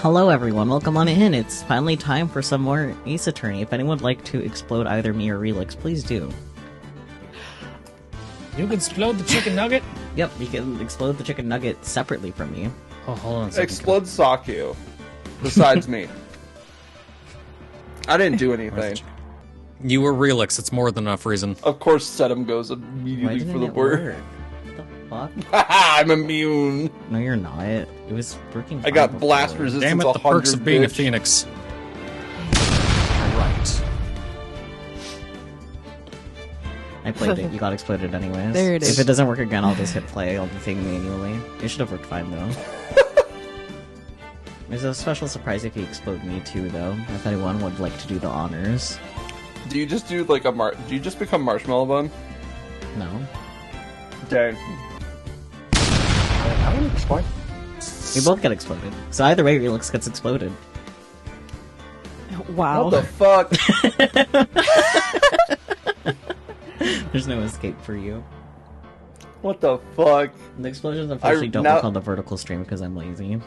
Hello everyone, welcome on in. It's finally time for some more Ace Attorney. If anyone would like to explode either me or Relix, please do. You can explode the chicken nugget? Yep, you can explode the chicken nugget separately from me. Oh, hold on a second. Explode Saku. Besides me. I didn't do anything. You were Relix, it's more than enough reason. Of course, Sedum goes Why immediately didn't for the it word. work? What the fuck? I'm immune. No, you're not. It was freaking I got fine blast before. resistance. Damn it, the 100, perks of being a bitch. phoenix. Alright. I played it, you got exploded anyways. There it is. If it doesn't work again, I'll just hit play on the thing manually. It should have worked fine though. There's a special surprise if you explode me too though, if anyone would like to do the honors. Do you just do like a do you just become Marshmallow Bun? No. Dang. How do you explain? We both get exploded. So either way, Relix gets exploded. Wow. What the fuck? There's no escape for you. What the fuck? The explosions unfortunately don't now- work on the vertical stream because I'm lazy.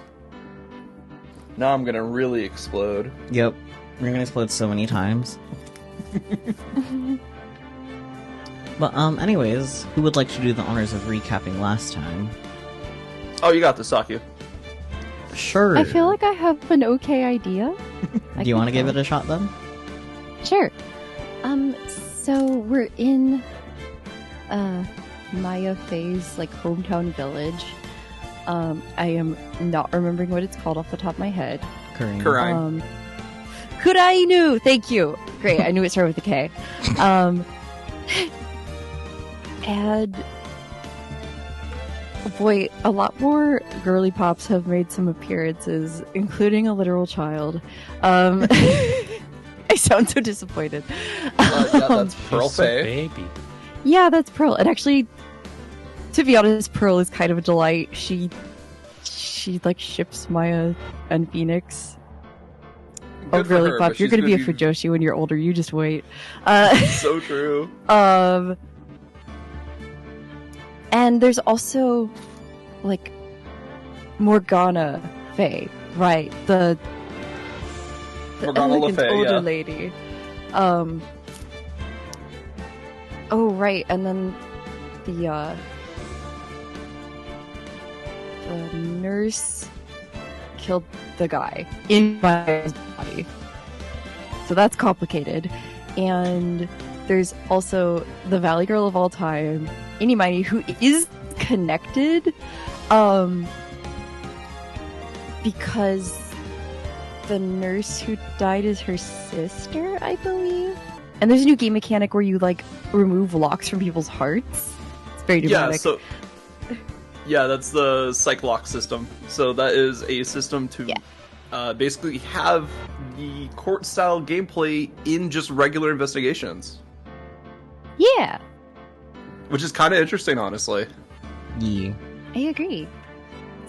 Now I'm gonna really explode. Yep. We're gonna explode so many times. But, anyways, who would like to do the honors of recapping last time? Oh, you got this, Saku. Sure. I feel like I have an okay idea. Do you want to give it a shot then? Sure. So we're in Maya Faye's like hometown village. I am not remembering what it's called off the top of my head. Correct. Kurainu! Thank you! Great, I knew it started with a K. And boy, a lot more girly pops have made some appearances, including a literal child. I sound so disappointed. Yeah, that's Pearl She's a Faye. baby. Yeah, that's Pearl. And actually, to be honest, Pearl is kind of a delight. She like ships Maya and Phoenix. Good Oh, for really, her, Pop? but You're she's gonna be a Fujoshi when you're older. You just wait. So true. And there's also like Morgana Faye, right? The Morgana Le elegant Fay, older yeah. lady. Oh, right, and then the nurse killed the guy in Maya's body. So that's complicated. And there's also the Valley Girl of all time, Inimini, who is connected, because the nurse who died is her sister, I believe. And there's a new game mechanic where you like remove locks from people's hearts. It's very dramatic. Yeah, that's the Psych Lock system. So that is a system to basically have the court-style gameplay in just regular investigations. Yeah, Which is kind of interesting, honestly. Yeah. I agree.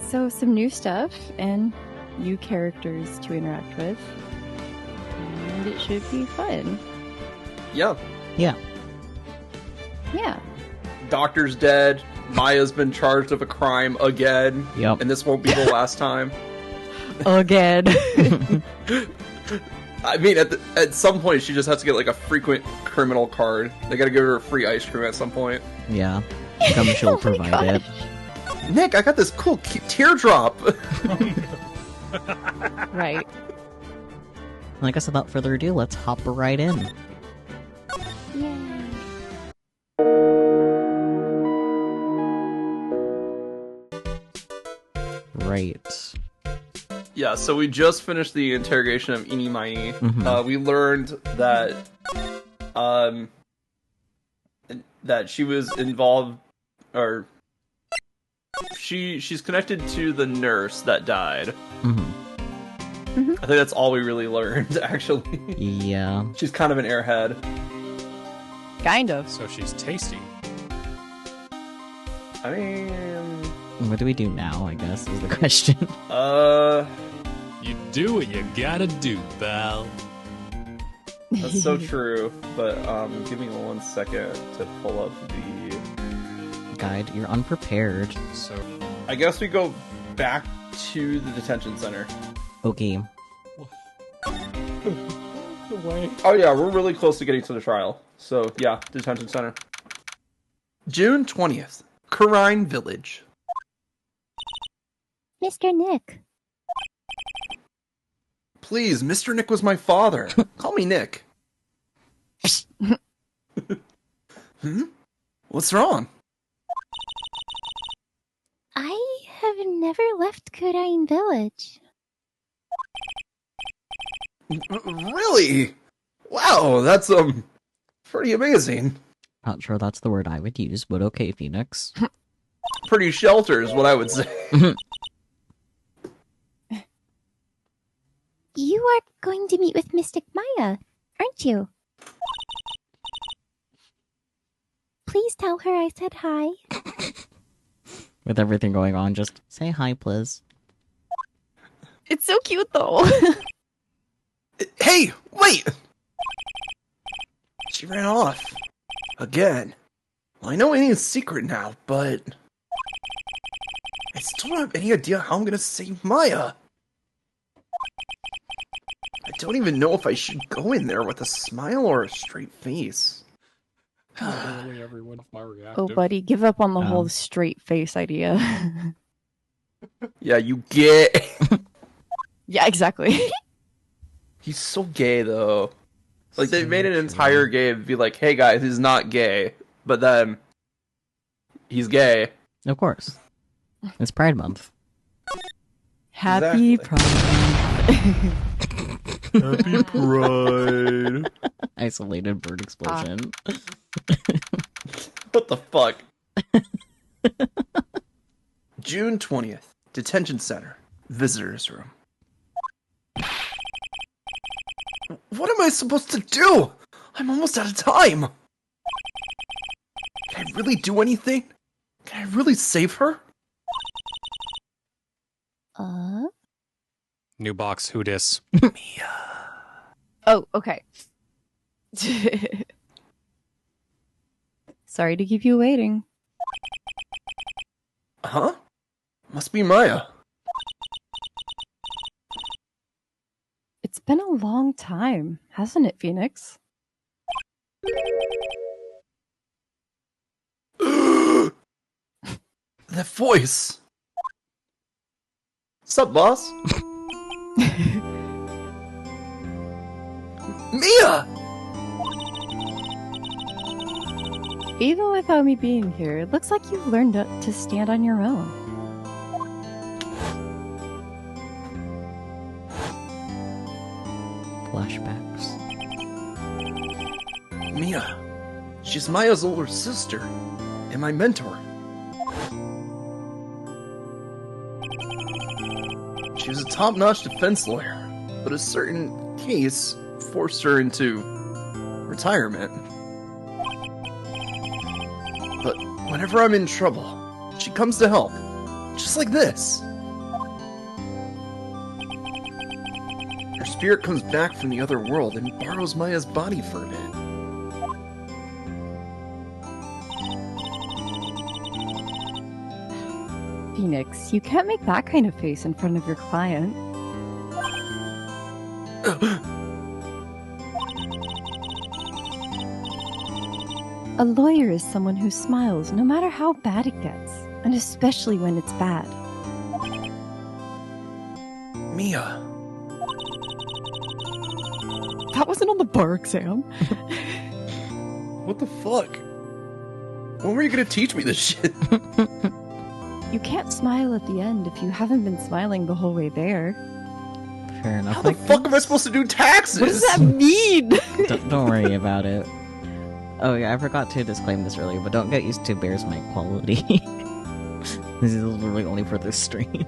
So some new stuff and new characters to interact with. And it should be fun. Yeah. Yeah. Yeah. Doctor's dead. Maya's been charged of a crime again. Yep. And this won't be the last time. Again. I mean, at some point, she just has to get, like, a frequent criminal card. They gotta give her free ice cream at some point. Yeah. Come she'll Oh my provide it. gosh. Nick, I got this cool teardrop! Right. And I guess without further ado, let's hop right in. Yay. Right. Yeah, so we just finished the interrogation of Inimai. Mhm. We learned that that she was involved, or she's connected to the nurse that died. Mm-hmm. I think that's all we really learned, actually. Yeah. She's kind of an airhead. Kind of. So she's tasty. I mean, What do we do now, I guess, is the question. You do what you gotta do, pal. that's so true. But give me 1 second to pull up the Guide, you're unprepared. So I guess we go back to the detention center. Okay. Oh yeah, we're really close to getting to the trial. So yeah, detention center. June 20th, Karine Village. Mr. Nick. Please, Mr. Nick was my father. Call me Nick. What's wrong? I have never left Kurain Village. Really? Wow, that's pretty amazing. Not sure that's the word I would use, but okay, Phoenix. Pretty sheltered is what I would say. You are going to meet with Mystic Maya, aren't you? Please tell her I said hi. With everything going on, just say hi, please. It's so cute, though. Hey, wait! She ran off. Again. Well, I know Annie's secret now, but I still don't have any idea how I'm gonna save Maya. I don't even know if I should go in there with a smile or a straight face. Literally everyone of my reactive. Oh, buddy, give up on the whole straight face idea. Yeah, you get. Yeah, exactly. He's so gay, though. Like, they made an entire game be like, hey guys, he's not gay. But then, he's gay. Of course. It's Pride Month. Happy Exactly. Pride. Happy Pride. Isolated bird explosion. What the fuck? June 20th, Detention Center, Visitors Room. What am I supposed to do? I'm almost out of time. Can I really do anything? Can I really save her? New box, who dis? Oh, okay. Sorry to keep you waiting. Huh? Must be Maya. It's been a long time, hasn't it, Phoenix? That voice. Sup, boss? Mia! Even without me being here, it looks like you've learned to stand on your own. Flashbacks. Mia. She's Maya's older sister. And my mentor. She was a top-notch defense lawyer, but a certain case forced her into retirement. But whenever I'm in trouble, she comes to help. Just like this. Her spirit comes back from the other world and borrows Maya's body for a bit. Phoenix, you can't make that kind of face in front of your client. A lawyer is someone who smiles no matter how bad it gets, and especially when it's bad. Mia. That wasn't on the bar exam. What the fuck? When were you gonna teach me this shit? You can't smile at the end if you haven't been smiling the whole way there. Fair enough. How the fuck am I supposed to do taxes? What does that mean? Don't worry about it. Oh yeah, I forgot to disclaim this earlier, but don't get used to Bear's mic quality. This is literally only for this stream.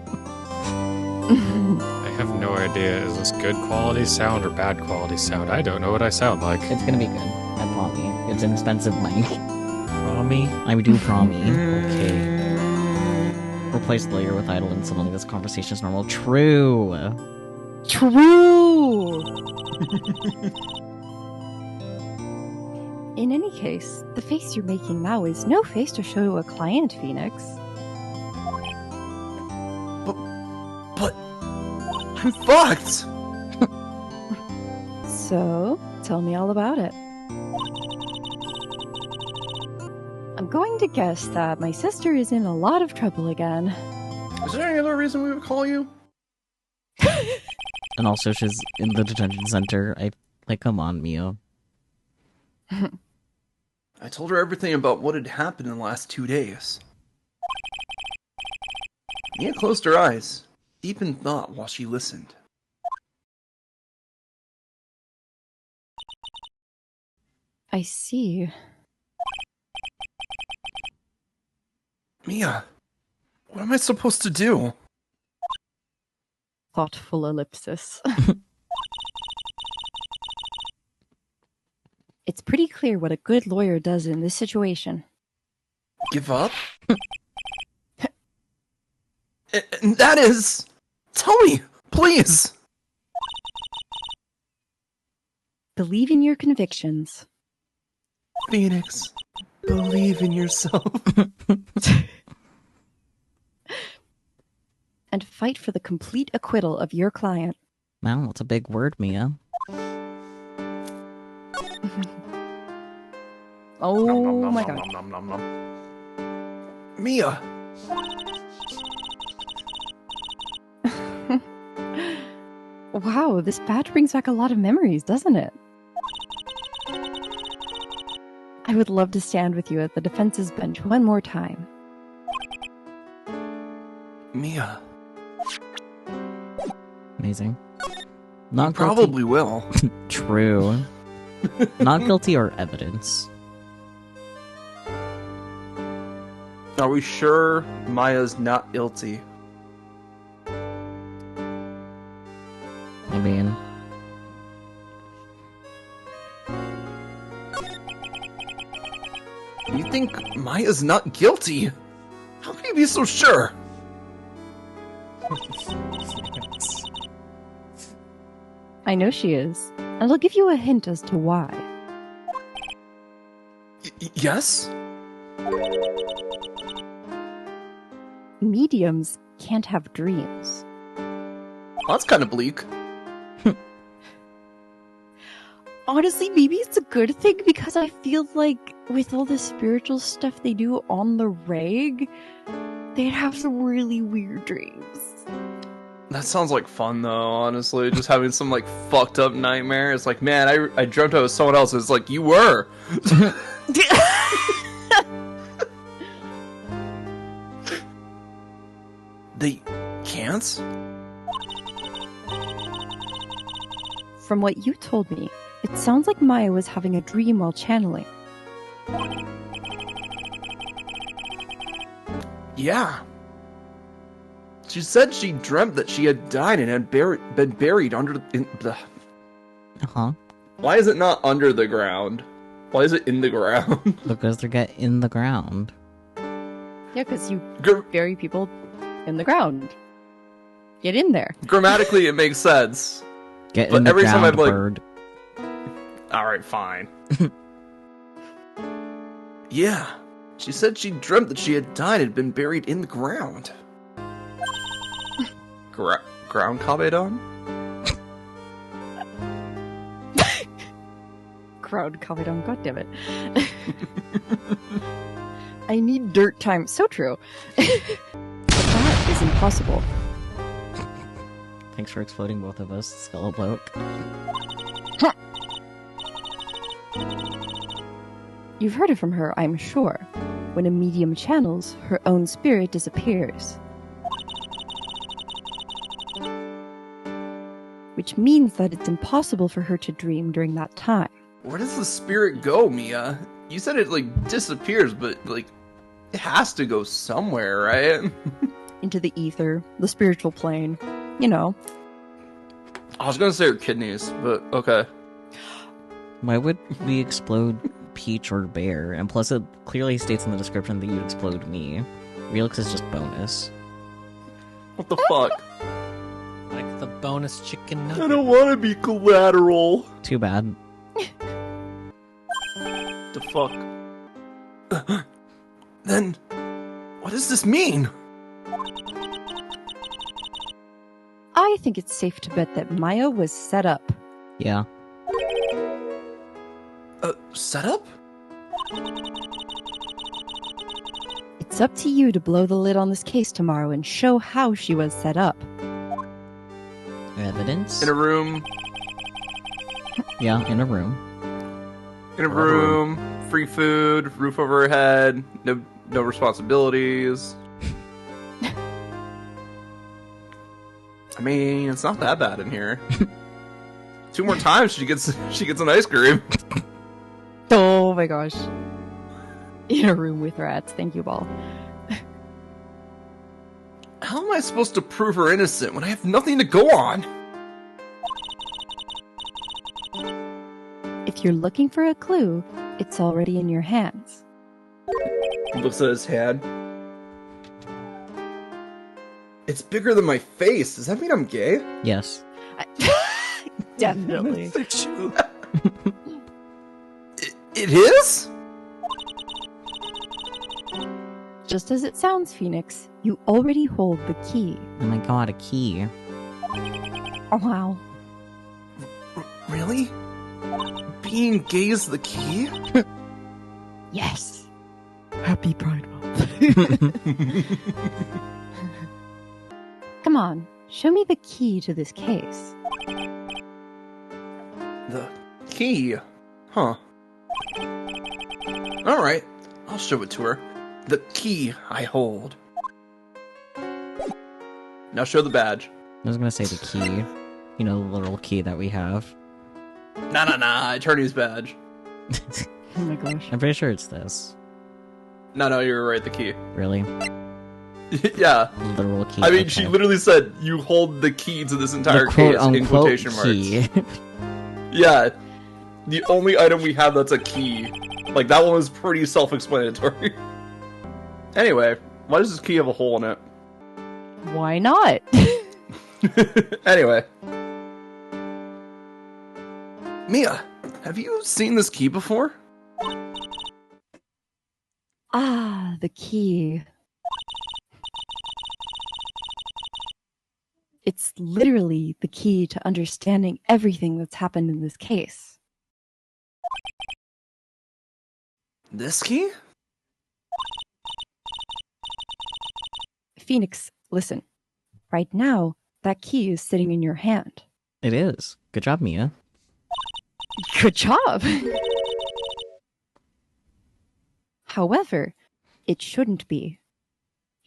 I have no idea. Is this good quality sound or bad quality sound? I don't know what I sound like. It's gonna be good. I promise you. It's an expensive mic. Promi? I do promise. Okay. Replace the layer with idle and suddenly this conversation is normal. True. True! In any case, the face you're making now is no face to show to a client, Phoenix. But I'm fucked! So, tell me all about it. I'm going to guess that my sister is in a lot of trouble again. Is there any other reason we would call you? And also, she's in the detention center. Come on, Mia. I told her everything about what had happened in the last 2 days. Mia closed her eyes, deep in thought while she listened. I see. Mia, what am I supposed to do? Thoughtful ellipsis. It's pretty clear what a good lawyer does in this situation. Give up? And that is... Tell me, please! Believe in your convictions. Phoenix, believe in yourself. And fight for the complete acquittal of your client. Wow, that's a big word, Mia. Oh my god. Mia! Wow, this badge brings back a lot of memories, doesn't it? I would love to stand with you at the defense's bench one more time. Mia. Amazing. Not Probably will. guilty. True. Not guilty or evidence. Are we sure Maya's not guilty? I mean... You think Maya's not guilty? How can you be so sure? I know she is, and I'll give you a hint as to why. Yes? Mediums can't have dreams. That's kind of bleak. Honestly, maybe it's a good thing because I feel like with all the spiritual stuff they do on the reg, they'd have some really weird dreams. That sounds like fun though, honestly. Just having some like fucked up nightmare. It's like, man, I dreamt I was someone else. It's like, you were. They can't? From what you told me, it sounds like Maya was having a dream while channeling. Yeah. She said she dreamt that she had died and had been buried under the... Uh-huh. Why is it not under the ground? Why is it in the ground? Because they get in the ground. Yeah, because you Gr- bury people in the ground. Get in there. Grammatically, it makes sense. Get But in the every time ground, I'm like- bird. Alright, fine. Yeah. She said she dreamt that she had died and been buried in the ground. Ground Kabedon? Crowd covered on, goddammit. I need dirt time. So true. But that is impossible. Thanks for exploding both of us, Skullbloke. You've heard it from her, I'm sure. When a medium channels, her own spirit disappears. Which means that it's impossible for her to dream during that time. Where does the spirit go, Mia? You said it, like, disappears, but, like, it has to go somewhere, right? Into the ether, the spiritual plane. You know. I was gonna say her kidneys, but okay. Why would we explode Peach or Bear? And plus it clearly states in the description that you'd explode me. Relix is just bonus. What the fuck? Like the bonus chicken I nugget. don't want to be collateral. Too bad. The fuck? Then, what does this mean? I I think it's safe to bet that Maya was set up. Yeah. Setup? It's up to you to blow the lid on this case tomorrow and show how she was set up. Evidence? In a room. Yeah, in a room. In a room. Free food. Roof over her head. No responsibilities. I mean, it's not that bad in here. 2 more times she gets an ice cream. Oh my gosh. In a room with rats. Thank you, Ball. How am I supposed to prove her innocent when I have nothing to go on? If you're looking for a clue, it's already in your hands. He looks at his hand. It's bigger than my face. Does that mean I'm gay? Yes. Definitely. It is? Just as it sounds, Phoenix, you already hold the key. Oh my god, a key. Oh, wow. Really? Being gay is the key? Yes. Happy Pride Month. Come on, show me the key to this case. The key? Huh. Alright, I'll show it to her. The key I hold. Now show the badge. I was gonna say the key. You know, the literal key that we have. Nah, attorney's badge. Oh my gosh. I'm pretty sure it's this. No, you're right, the key. Really? Yeah. Literal key. I mean, okay. she literally said, you hold the key to this entire the case, quote, in quotation key. marks. Yeah. The only item we have that's a key. Like, that one was pretty self-explanatory. Anyway, why does this key have a hole in it? Why not? Anyway. Mia, have you seen this key before? Ah, the key. It's literally the key to understanding everything that's happened in this case. This key? Phoenix, listen. Right now, that key is sitting in your hand. It is. Good job, Mia. Good job! However, it shouldn't be.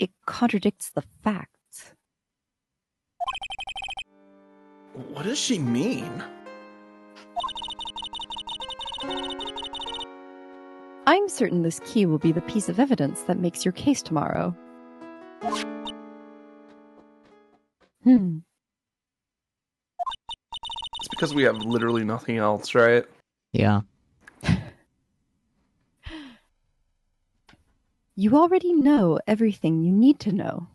It contradicts the facts. What does she mean? I'm certain this key will be the piece of evidence that makes your case tomorrow. It's because we have literally nothing else, right? Yeah. You already know everything you need to know.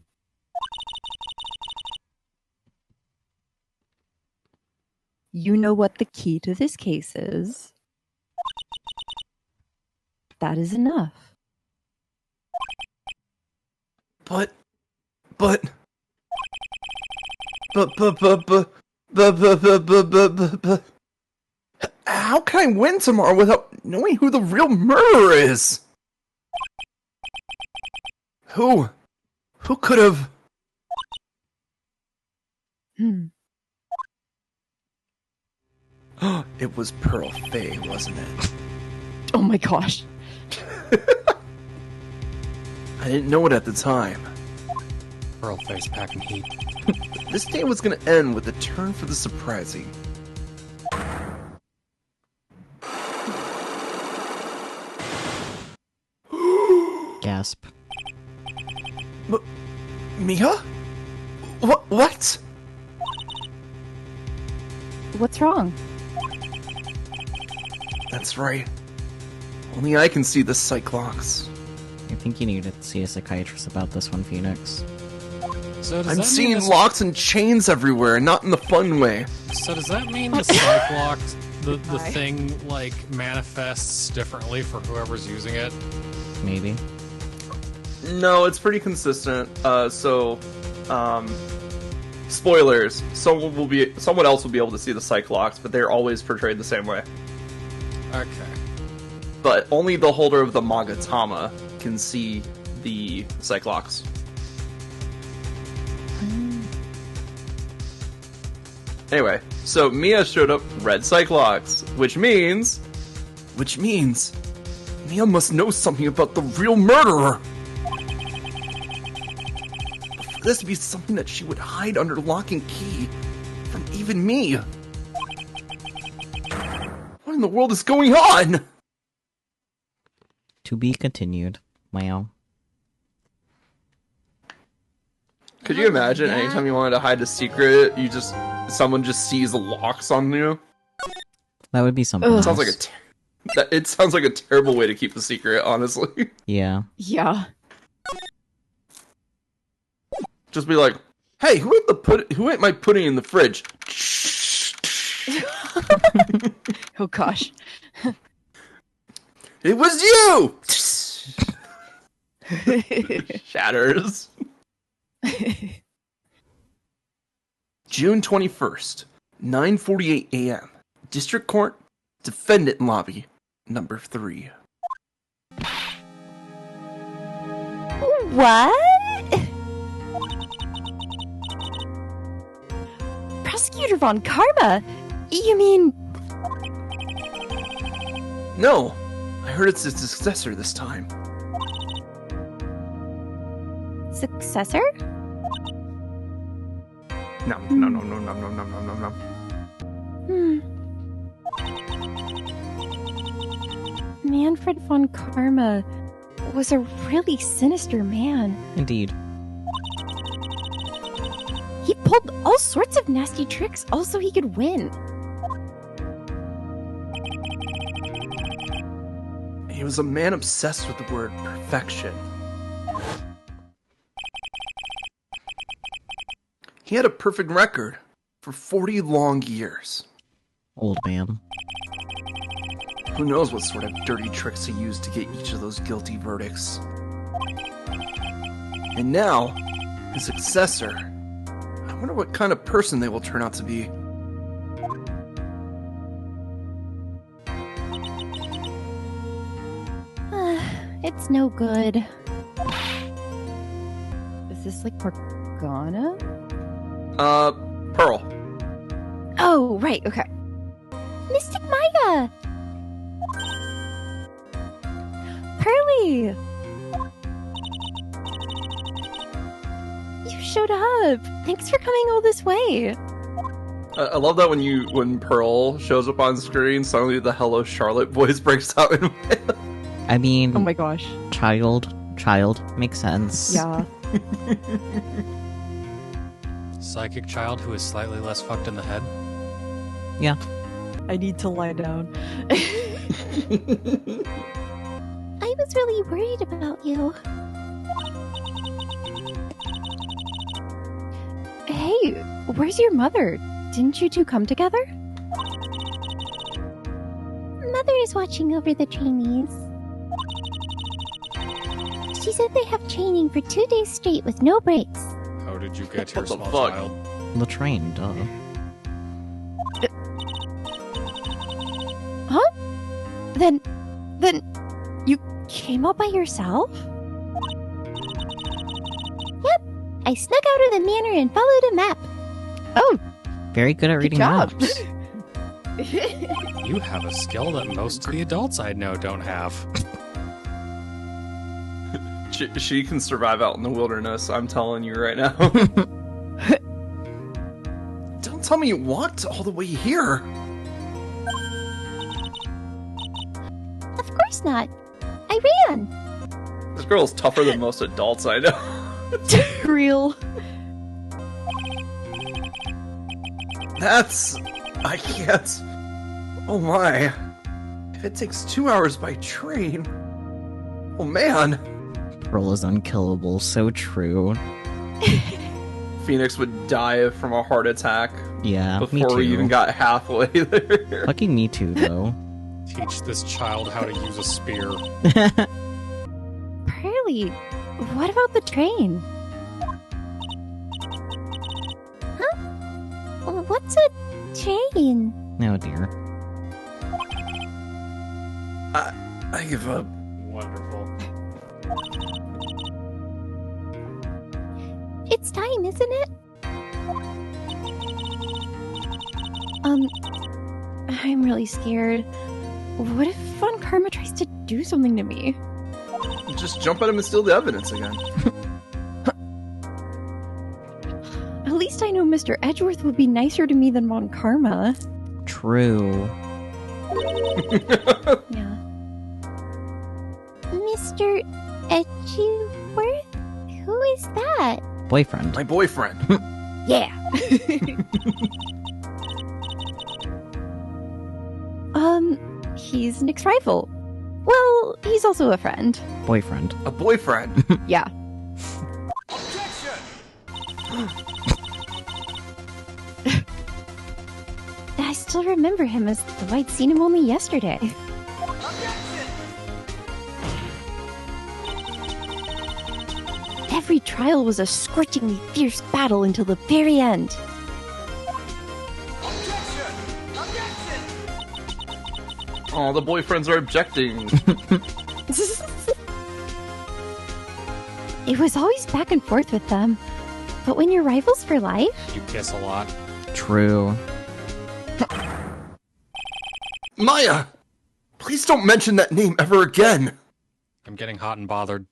You know what the key to this case is. That is enough. But how can I win tomorrow without knowing who the real murderer is? Who could have? It was Pearl Fay, wasn't it? Oh my gosh. I didn't know it at the time. Pearl face packing heat. This day was gonna end with a turn for the surprising. Gasp. Mia? What? What's wrong? That's right. Only I can see the Cyclops. I think you need to see a psychiatrist about this one, Phoenix. So does I'm that seeing mean this- locks and chains everywhere, not in the fun way. So does that mean the Cyclox, the Hi. thing, like, manifests differently for whoever's using it? Maybe. No, it's pretty consistent. So spoilers. Someone else will be able to see the Cyclops, but they're always portrayed the same way. Okay. But only the holder of the Magatama can see the Cyclops. Anyway, so Mia showed up red Cyclops, which means Mia must know something about the real murderer. For this to be something that she would hide under lock and key from even me. What in the world is going on? To be continued. Wow. Could you imagine anytime you wanted to hide a secret, someone just sees locks on you? That would be something. It sounds like it sounds like a terrible way to keep the secret, honestly. Yeah. Yeah. Just be like, "Hey, who ate my pudding in the fridge?" Oh gosh. It was you. Shatters. June 21st, 9:48 a.m. District Court, Defendant Lobby, number 3. What? Prosecutor Von Karma? You mean... No, I heard it's his successor this time. Successor? No. Manfred Von Karma was a really sinister man. Indeed. He pulled all sorts of nasty tricks all so he could win. He was a man obsessed with the word perfection. He had a perfect record for 40 long years. Old man. Who knows what sort of dirty tricks he used to get each of those guilty verdicts. And now, his successor. I wonder what kind of person they will turn out to be. It's no good. Is this like Morgana? Pearl. Oh, right, okay. Mystic Maya! Pearly! You showed up! Thanks for coming all this way! I love that when Pearl shows up on screen, suddenly the Hello Charlotte voice breaks out in my head. I mean, Oh my gosh. child, makes sense. Yeah. Psychic child who is slightly less fucked in the head. Yeah. I need to lie down. I was really worried about you. Hey, where's your mother? Didn't you two come together? Mother is watching over the trainees. She said they have training for 2 days straight with no breaks. How did you get here, What the small fuck? child? The train, duh. Then you came all by yourself? I snuck out of the manor and followed a map. Oh, Very good at good reading job. maps. You have a skill that most of the adults I know don't have. She can survive out in the wilderness, I'm telling you right now. Don't tell me you walked all the way here. Of course not. I ran. This girl is tougher than most adults I know. Real. I can't. Oh my. If it takes 2 hours by train. Oh man. Pearl is unkillable, so true. Phoenix would die from a heart attack Yeah, me before too. we even got halfway there. Fucking me too, though. Teach this child how to use a spear. Pearly, what about the train? Huh? What's a chain? Oh dear. I give up. Wonderful. It's time, isn't it? I'm really scared. What if Von Karma tries to do something to me? Just jump at him and steal the evidence again. At least I know Mr. Edgeworth would be nicer to me than Von Karma. True. Yeah. Mr. Edgeworth? Who is that? Boyfriend. My boyfriend. Yeah. He's Nick's rival. Well, he's also a friend. Boyfriend. A boyfriend. Yeah. I still remember him as though I'd seen him only yesterday. Every trial was a scorchingly fierce battle until the very end. Oh, the boyfriends are objecting. It was always back and forth with them. But when you're rivals for life, You kiss a lot. True. Maya! Please don't mention that name ever again. I'm getting hot and bothered.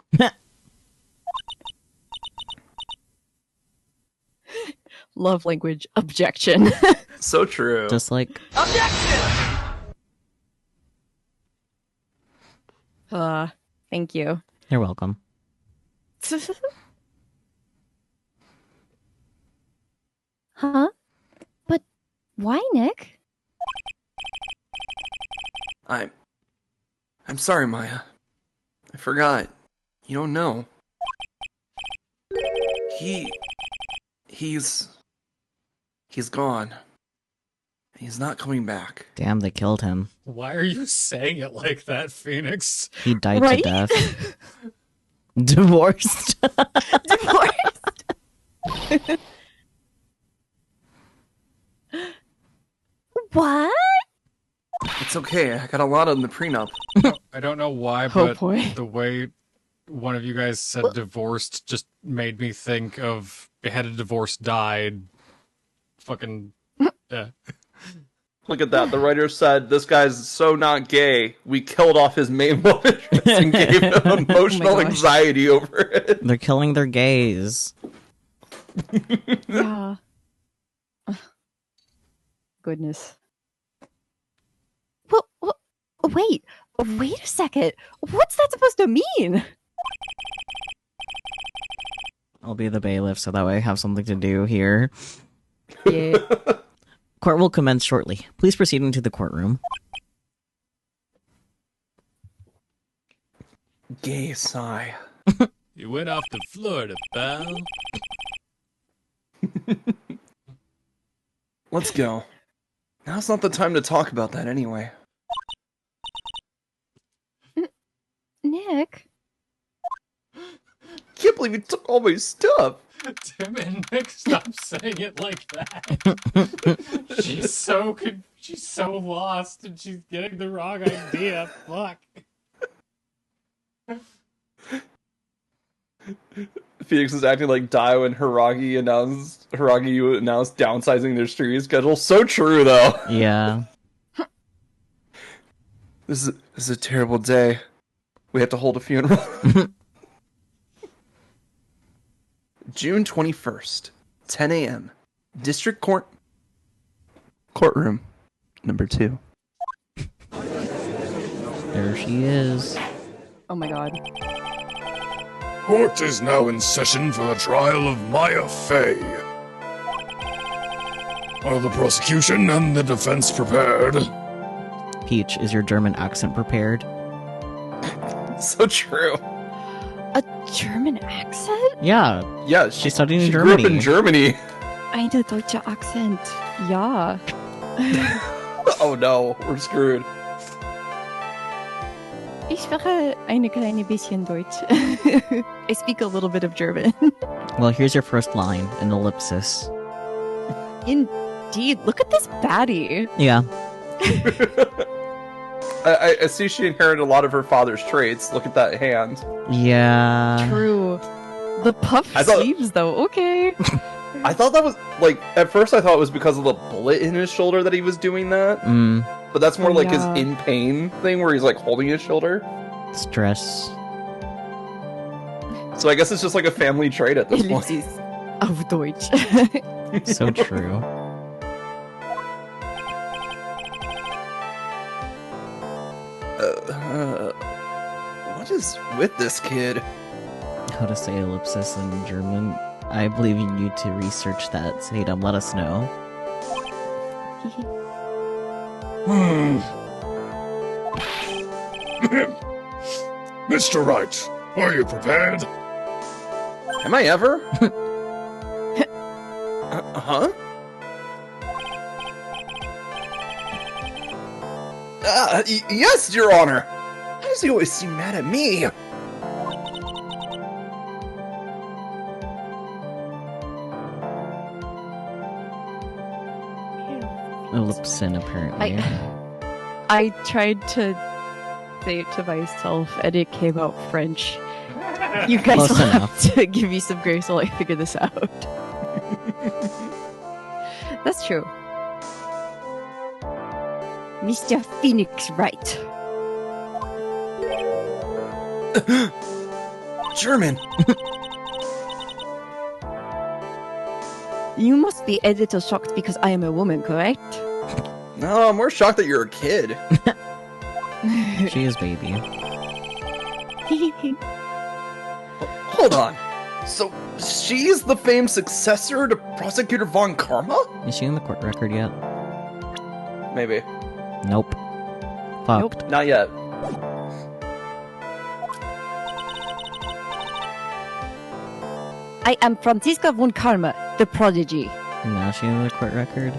Love language objection. So true. Just like Thank you. you're welcome. huh? But why, Nick? I'm sorry, Maya. I forgot. You don't know. He's gone. He's not coming back. Damn, they killed him. Why are you saying it like that, Phoenix? He died Right? to death. Divorced. What? It's okay. I got a lot on the prenup. I don't know why, Oh, but boy. the way one of you guys said divorced just made me think of beheaded, divorced, died. Fucking. Yeah. Look at that. The writer said, this guy's so not gay, we killed off his main love interest and gave him emotional gosh. anxiety over it. They're killing their gays. Yeah. Ugh. Goodness. Wait a second. What's that supposed to mean? I'll be the bailiff, so that way I have something to do here. Yeah. Court will commence shortly. Please proceed into the courtroom. Gay sigh. You went off to Florida, pal. Let's go. Now's not the time to talk about that anyway. Nick? Can't believe you took all my stuff. Tim and Nick, stop saying it like that. She's so lost and she's getting the wrong idea. Fuck. Phoenix is acting like Dio and Hiragi announced downsizing their streaming schedule. So true, though. Yeah. This is a terrible day. We have to hold a funeral. June 21st, 10 a.m. District Court. Courtroom number 2. There she is. Oh my god. Court is now in session for the trial of Maya Fey. Are the prosecution and the defense prepared? Peach, is your German accent prepared? So true. A German accent? Yeah, Yeah, she studied in she Germany. grew up in Germany. Eine deutsche Akzent. Ja. Oh no, we're screwed. Ich spreche eine kleine bisschen Deutsch. I speak a little bit of German. Well, here's your first line, an ellipsis. In Indeed, look at this baddie. Yeah. I see she inherited a lot of her father's traits. Look at that hand. Yeah. True. The puff I thought- sleeves, though. Okay. I thought that was, like, at first I thought it was because of the bullet in his shoulder that he was doing that. Mm. But that's more Oh, like yeah. his in pain thing where he's, like, holding his shoulder. Stress. So I guess it's just like a family trait at this point. Ellipsis auf Deutsch. So true. What is with this kid? How to say ellipsis in German? I believe you need to research that, Sadum. Let us know. Mr. Wright, are you prepared? Am I ever? Huh? Yes, Your Honor! Why does he always seem mad at me? Ellipsin, apparently. I tried to say it to myself, and it came out French. You guys Close will have enough. to give me some grace while I figure this out. That's true. Mr. Phoenix Wright. German. You must be a little shocked because I am a woman, correct? No, I'm more shocked that you're a kid. She is baby. Hold on. So, she's the famed successor to Prosecutor Von Karma? Is she in the court record yet? Maybe. Nope. Fucked. Not yet. I am Franziska von Karma, the prodigy. Now she in the court record?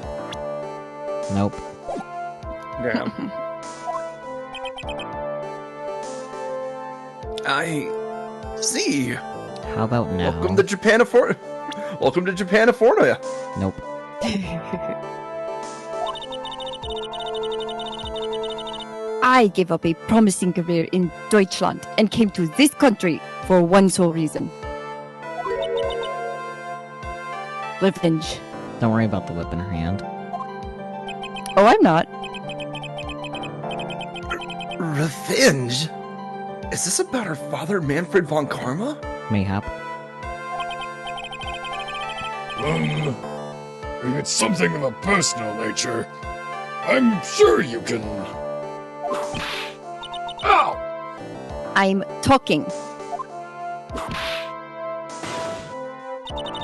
Nope. Damn. I see. How about now? Welcome to Japanifornia. Welcome to Japanifornia. Nope. I gave up a promising career in Deutschland and came to this country for one sole reason. Revenge. Don't worry about the whip in her hand. Oh, I'm not. Revenge? Is this about her father, Manfred von Karma? Mayhap. If it's something of a personal nature, I'm sure you can. Ow! I'm talking.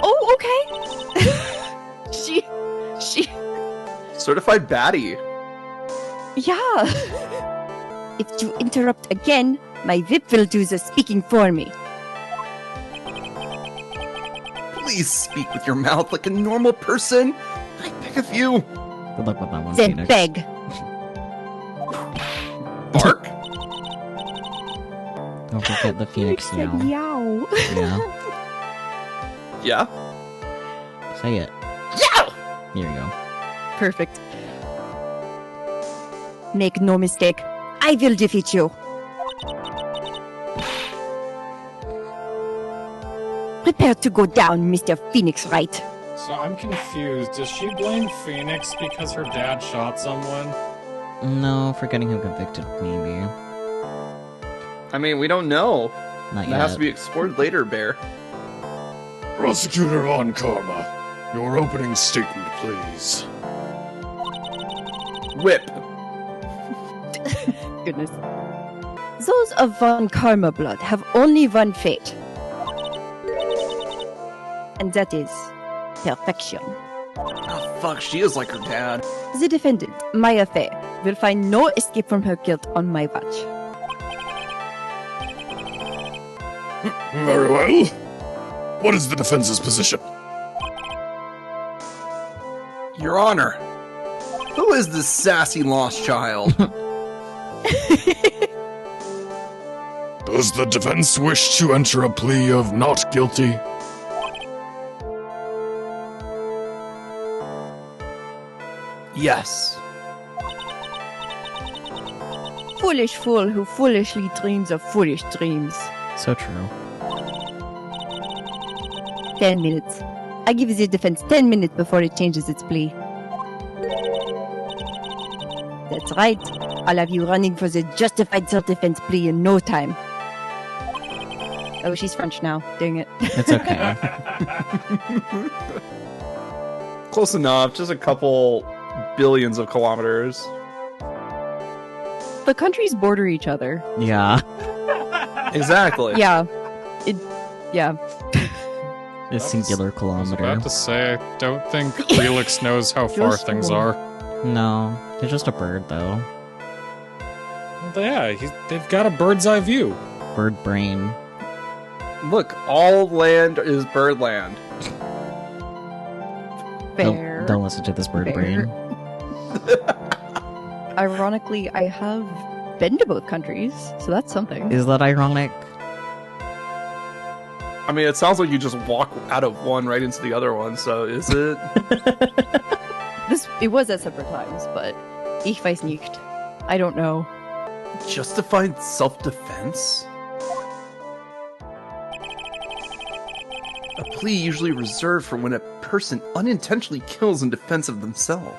Oh, okay. she, Certified baddie. yeah. If you interrupt again, my whip will do the speaking for me. Please speak with your mouth like a normal person. I beg of you. Good luck with that one, Then Phoenix. beg. Bark? Don't forget the Phoenix Said meow. yow. Yeah. Yeah? Say it. Yeah! Here you go. Perfect. Make no mistake, I will defeat you. Prepare to go down, Mr. Phoenix Wright. So I'm confused. Does she blame Phoenix because her dad shot someone? No, for getting him convicted, maybe. I mean, we don't know. Not That yet. has to be explored later, Bear. Prosecutor Von Karma, your opening statement, please. Whip. Goodness. Those of Von Karma blood have only one fate. And that is perfection. Oh, fuck, she is like her dad. The defendant, Maya Fey, will find no escape from her guilt on my watch. Very well. What is the defense's position? Your Honor, who is this sassy lost child? Does the defense wish to enter a plea of not guilty? Yes. Foolish fool who foolishly dreams of foolish dreams. So true. 10 minutes. I give the defense 10 minutes before it changes its plea. That's right. I'll have you running for the justified self-defense plea in no time. Oh, she's French now. Dang it. It's okay. Close enough. Just a couple billions of kilometers. The countries border each other. Yeah. Exactly. Yeah. Yeah. A singular I was kilometer. about to say, I don't think Felix knows how far Just things one. are. No, he's just a bird, though. Well, yeah, they've got a bird's eye view. Bird brain. Look, all land is bird land. Fair. Don't listen to this bird Fair. brain. Ironically, I have been to both countries, so that's something. Is that ironic? I mean, it sounds like you just walk out of one right into the other one, so is it? It was at separate times, but ich weiß nicht. I don't know. Justified self-defense? A plea usually reserved for when a person unintentionally kills in defense of themselves.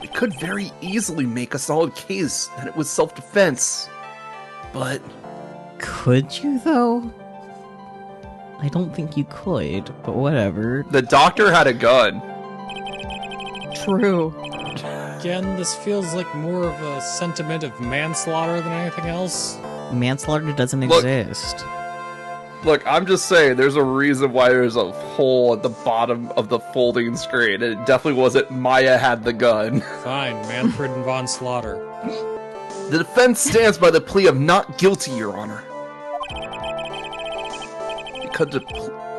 We could very easily make a solid case that it was self-defense, but Could you, though? I don't think you could, but whatever. the doctor had a gun. True. Again, this feels like more of a sentiment of manslaughter than anything else. Manslaughter doesn't Look. exist. Look, I'm just saying, there's a reason why there's a hole at the bottom of the folding screen, and it definitely wasn't Maya had the gun. Fine, Manfred and Von Slaughter. The defense stands by the plea of not guilty, Your Honor.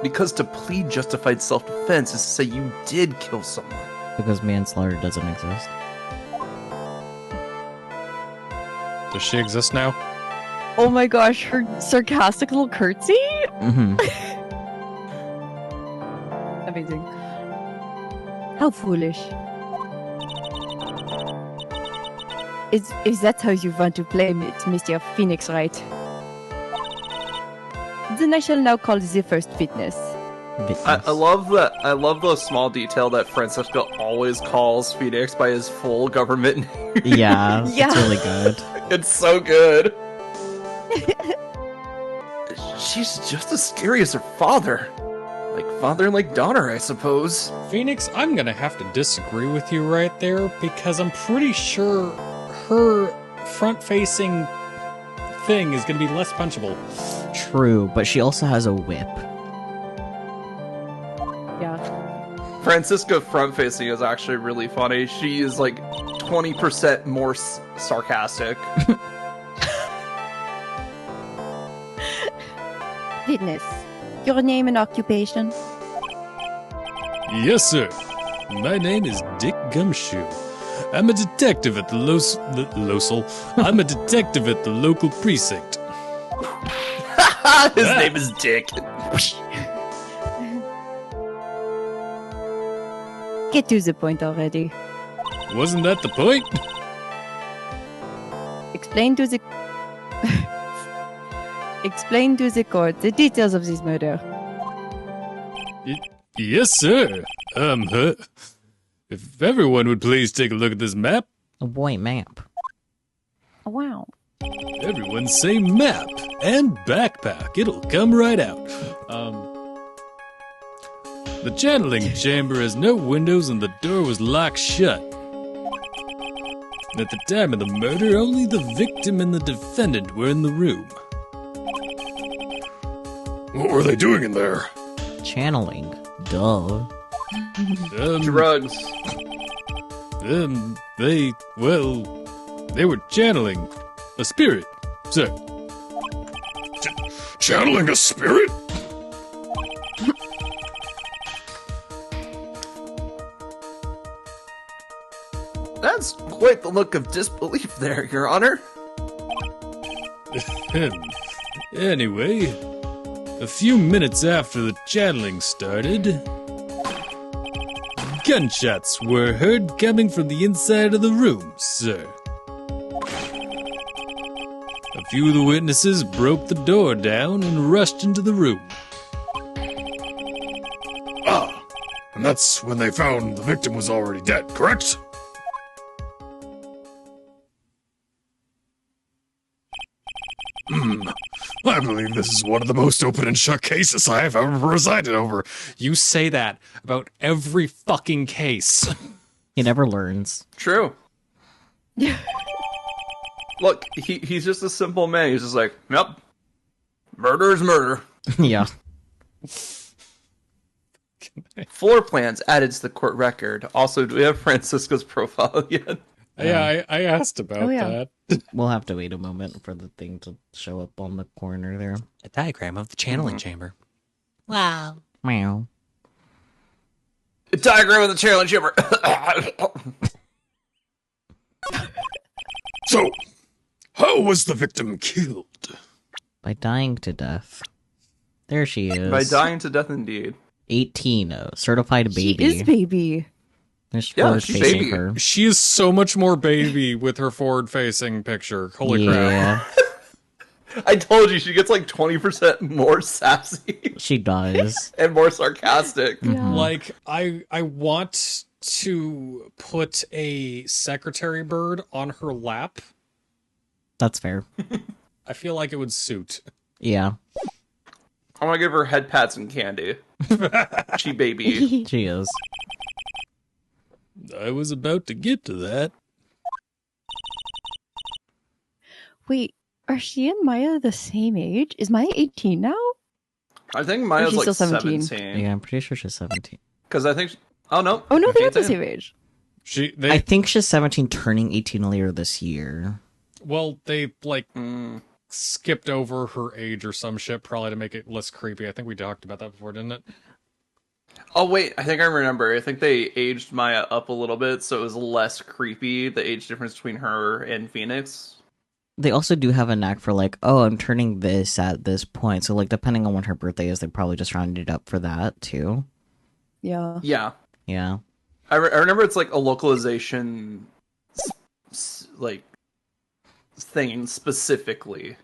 Because to plead justified self-defense is to say you did kill someone. Because manslaughter doesn't exist. Does she exist now? Oh my gosh, her sarcastic little curtsy? Mm-hmm. Amazing. How foolish. If that's how you want to play it, Mr. Phoenix, right? Then I shall now call the first witness. I love that. I love the small detail that Francisco always calls Phoenix by his full government name. Yeah, Yeah. it's really good. It's so good. She's just as scary as her father. Like father and like daughter, I suppose. Phoenix, I'm gonna have to disagree with you right there, because I'm pretty sure her front-facing thing is gonna be less punchable. True, but she also has a whip. Yeah. Francisco front facing is actually really funny. She is like 20% more sarcastic. Witness, your name and occupation? Yes, sir. My name is Dick Gumshoe. I'm a detective at the Losel. I'm a detective at the local precinct. His name is Dick. Get to the point already. Wasn't that the point? Explain to the... Explain to the court the details of this murder. Yes, sir. If everyone would please take a look at this map. A white map. Oh, wow. Everyone say map and backpack. It'll come right out. The channeling chamber has no windows and the door was locked shut. At the time of the murder, only the victim and the defendant were in the room. What were they doing in there? Channeling. Duh. Drugs. They were channeling a spirit, sir. Channeling a spirit? That's quite the look of disbelief there, Your Honor. Anyway, a few minutes after the channeling started, Gunshots were heard coming from the inside of the room, sir. A few of the witnesses broke the door down and rushed into the room. Ah, and that's when they found the victim was already dead, correct? I believe this is one of the most open and shut cases I have ever presided over. You say that about every fucking case. He never learns. True. Look, he's just a simple man. He's just like, yep, murder is murder. Yeah. Floor plans added to the court record. Also, do we have Francisco's profile yet? Yeah, I asked about yeah. that. We'll have to wait a moment for the thing to show up on the corner there. A diagram of the channeling chamber. Meow. A diagram of the challenge chamber. So, how was the victim killed? By dying to death. There she is. By dying to death, indeed. 18, certified baby. She is baby. There's Yeah, forward she's facing baby. her. She is so much more baby with her forward-facing picture. Holy crap. Yeah, I told you, she gets like 20% more sassy she does. and more sarcastic. Mhm. Like, I want to put a secretary bird on her lap. That's fair. I feel like it would suit. Yeah, I want to give her head pats and candy. She baby. she is. I was about to get to that. Wait, are she and Maya the same age? Is Maya 18 now? I think Maya's she's like still 17. 17. Yeah, I'm pretty sure she's 17. Because I think... Oh, no. Oh no, they're at the 18. same age. I think she's 17, turning 18 later this year. Well, they, like, Mm. skipped over her age or some shit, probably to make it less creepy. I think we talked about that before, didn't it? Oh, wait. I think I remember. I think they aged Maya up a little bit, so it was less creepy, the age difference between her and Phoenix. They also do have a knack for like, oh, I'm turning this at this point. So like, depending on when her birthday is, they probably just rounded it up for that too. Yeah. Yeah. Yeah. I remember it's like a localization like thing specifically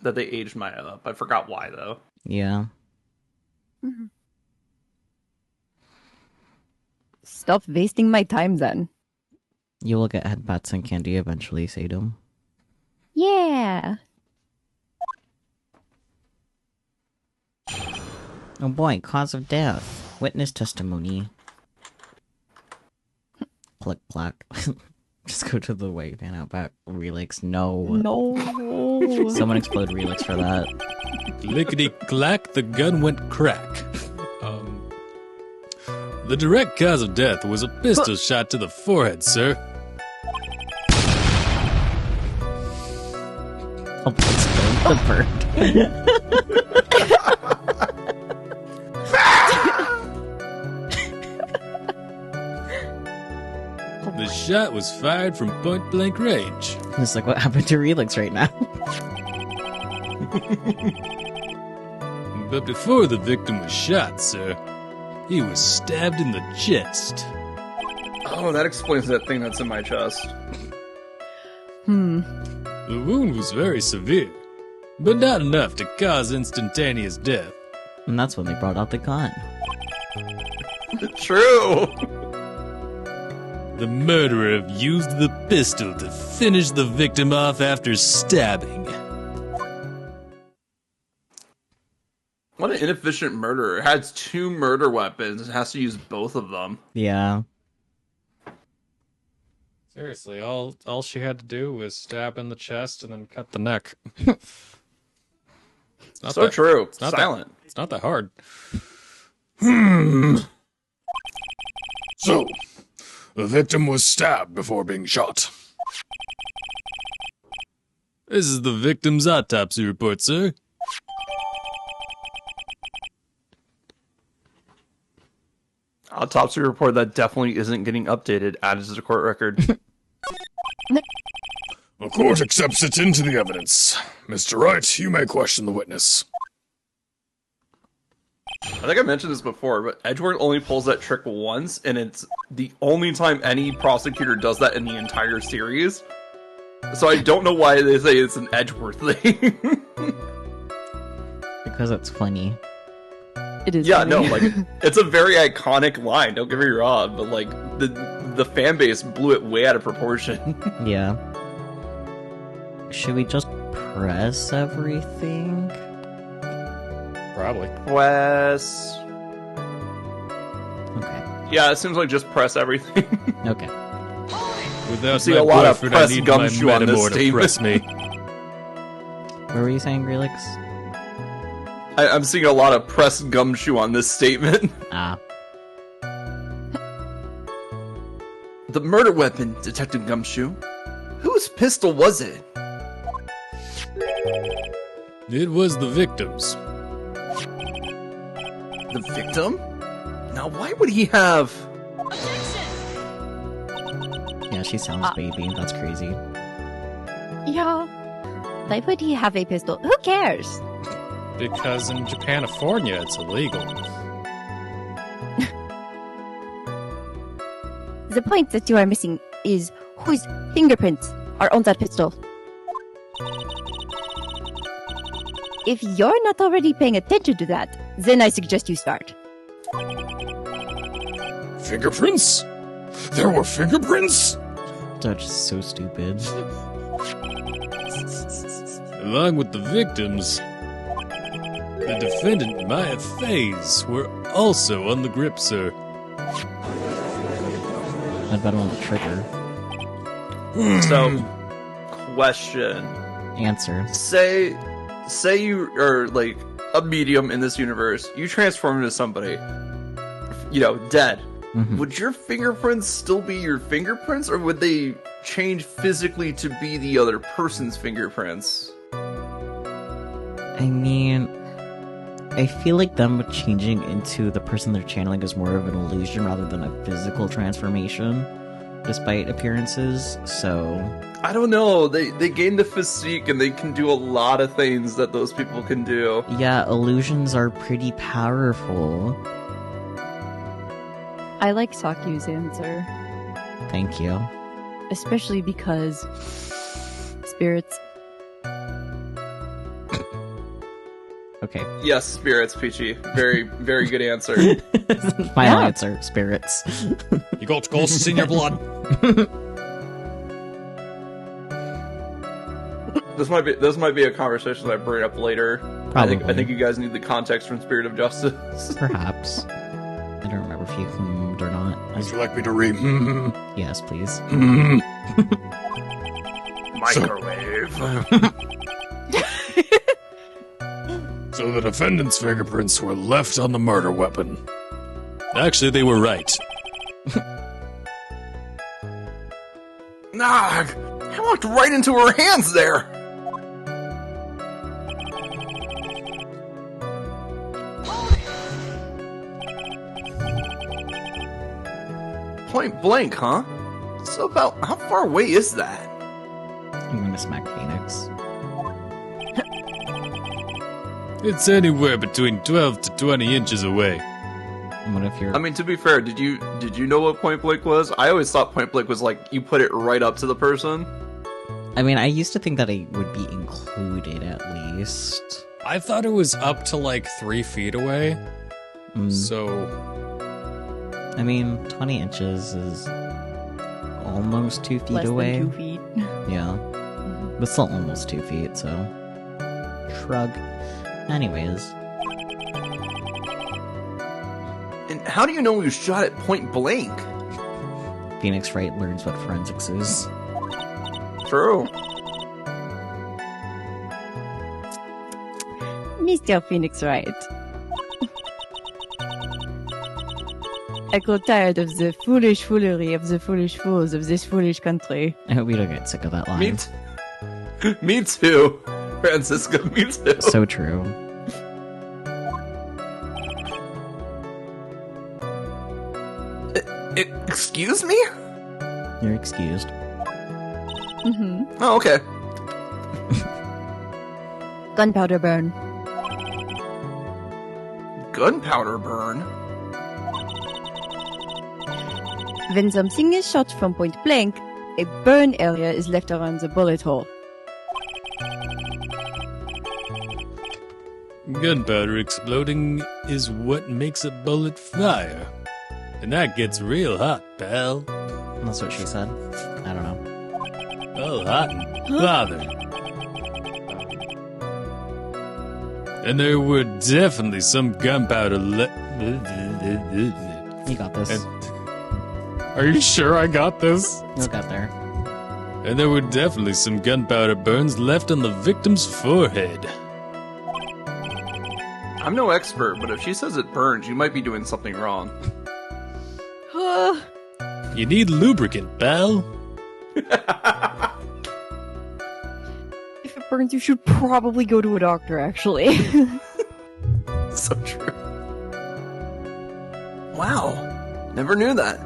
that they aged Maya up. I forgot why though. Yeah. Mhm. Stop wasting my time then. You will get headbats and candy eventually, Sadum. Yeah. Oh boy, cause of death. Witness testimony. Click clack. Just go to the white fan out back. Relix, no. No. Someone explode Relix for that. Lickety-clack, the gun went crack. The direct cause of death was a pistol shot to the forehead, sir. I'll explode the bird. The shot was fired from point-blank range. It's like, what happened to Relix right now? But before the victim was shot, sir, he was stabbed in the chest. Oh, that explains that thing that's in my chest. The wound was very severe, but not enough to cause instantaneous death. And that's when they brought out the gun. True. The murderer used the pistol to finish the victim off after stabbing. What an inefficient murderer. It has 2 murder weapons and has to use both of them. Yeah. Seriously, all she had to do was stab in the chest and then cut the neck. Not So that- true. not that- Silent. It's not that hard. So, the victim was stabbed before being shot. This is the victim's autopsy report, sir. Autopsy report that definitely isn't getting updated. Added to the court record. The court accepts it into the evidence. Mr. Wright, you may question the witness. I think I mentioned this before, but Edgeworth only pulls that trick once, and it's the only time any prosecutor does that in the entire series. So I don't know why they say it's an Edgeworth thing. Because it's funny. It is. Yeah, funny. no, like it's a very iconic line. Don't get me wrong, but like the fan base blew it way out of proportion. Yeah. Should we just press everything? Probably. Press. Okay. Yeah, it seems like just press everything. Okay. Without see my a lot of boyfriend, I press need my gumshoe on this metamor to statement. press me. What were you saying, Relix? I'm seeing a lot of press gumshoe on this statement. Ah. The murder weapon, Detective Gumshoe. Whose pistol was it? It was the victim's. The victim? Now, why would he have... Yeah, she sounds baby. That's crazy. Yeah. Why would he have a pistol? Who cares? Because in Japanifornia, it's illegal. The point that you are missing is whose fingerprints are on that pistol. If you're not already paying attention to that, then I suggest you start. Fingerprints? There were fingerprints? That's so stupid. Along with the victims, the defendant Maya Faye's were also on the grip, sir. I'd bet on the trigger. So, question. Answer. Say you are, like, a medium in this universe. You transform into somebody. You know, dead. Mhm. Would your fingerprints still be your fingerprints, or would they change physically to be the other person's fingerprints? I mean, I feel like them changing into the person they're channeling is more of an illusion rather than a physical transformation, despite appearances, so... I don't know. They gain the physique, and they can do a lot of things that those people can do. Yeah, illusions are pretty powerful. I like Sakyu's answer, Thank you. especially because spirits. Okay. Yes, spirits, Peachy. Very, very good answer. Final Yeah. answer, spirits. You got ghosts in your blood. This might be a conversation that I bring up later. Probably. I think you guys need the context from Spirit of Justice. Perhaps. I don't remember if you hummed or not. Would you like me to read? Yes, please. Microwave. So the defendant's fingerprints were left on the murder weapon. Actually, they were right. Nah, I walked right into her hands there. Point blank, huh? So about how far away is that? I'm gonna smack Phoenix. It's anywhere between 12 to 20 inches away. What if you're... I mean, to be fair, did you know what point blank was? I always thought point blank was like you put it right up to the person. I mean, I used to think that it would be included at least. I thought it was up to like 3 feet away. Mm. So I mean, 20 inches is almost 2 feet Less away. than 2 feet. Yeah. But still almost 2 feet, so... Shrug. Anyways. And how do you know you shot at point blank? Phoenix Wright learns what forensics is. True. Mr. Phoenix Wright. I grow tired of the foolish foolery of the foolish fools of this foolish country. I hope we don't get sick of that line. Me too, Francisco. Me too. So true. Excuse me? You're excused. Mm-hmm. Oh, okay. Gunpowder burn. gunpowder burn? When something is shot from point blank, a burn area is left around the bullet hole. Gunpowder exploding is what makes a bullet fire. And that gets real hot, pal. That's what she said. I don't know. Oh, hot and bothered. And there were definitely some gunpowder You got this. Are you sure I got this? You'll get there. And there were definitely some gunpowder burns left on the victim's forehead. I'm no expert, but if she says it burns, you might be doing something wrong. You need lubricant, pal. If it burns, you should probably go to a doctor, actually. So true. Wow. Never knew that.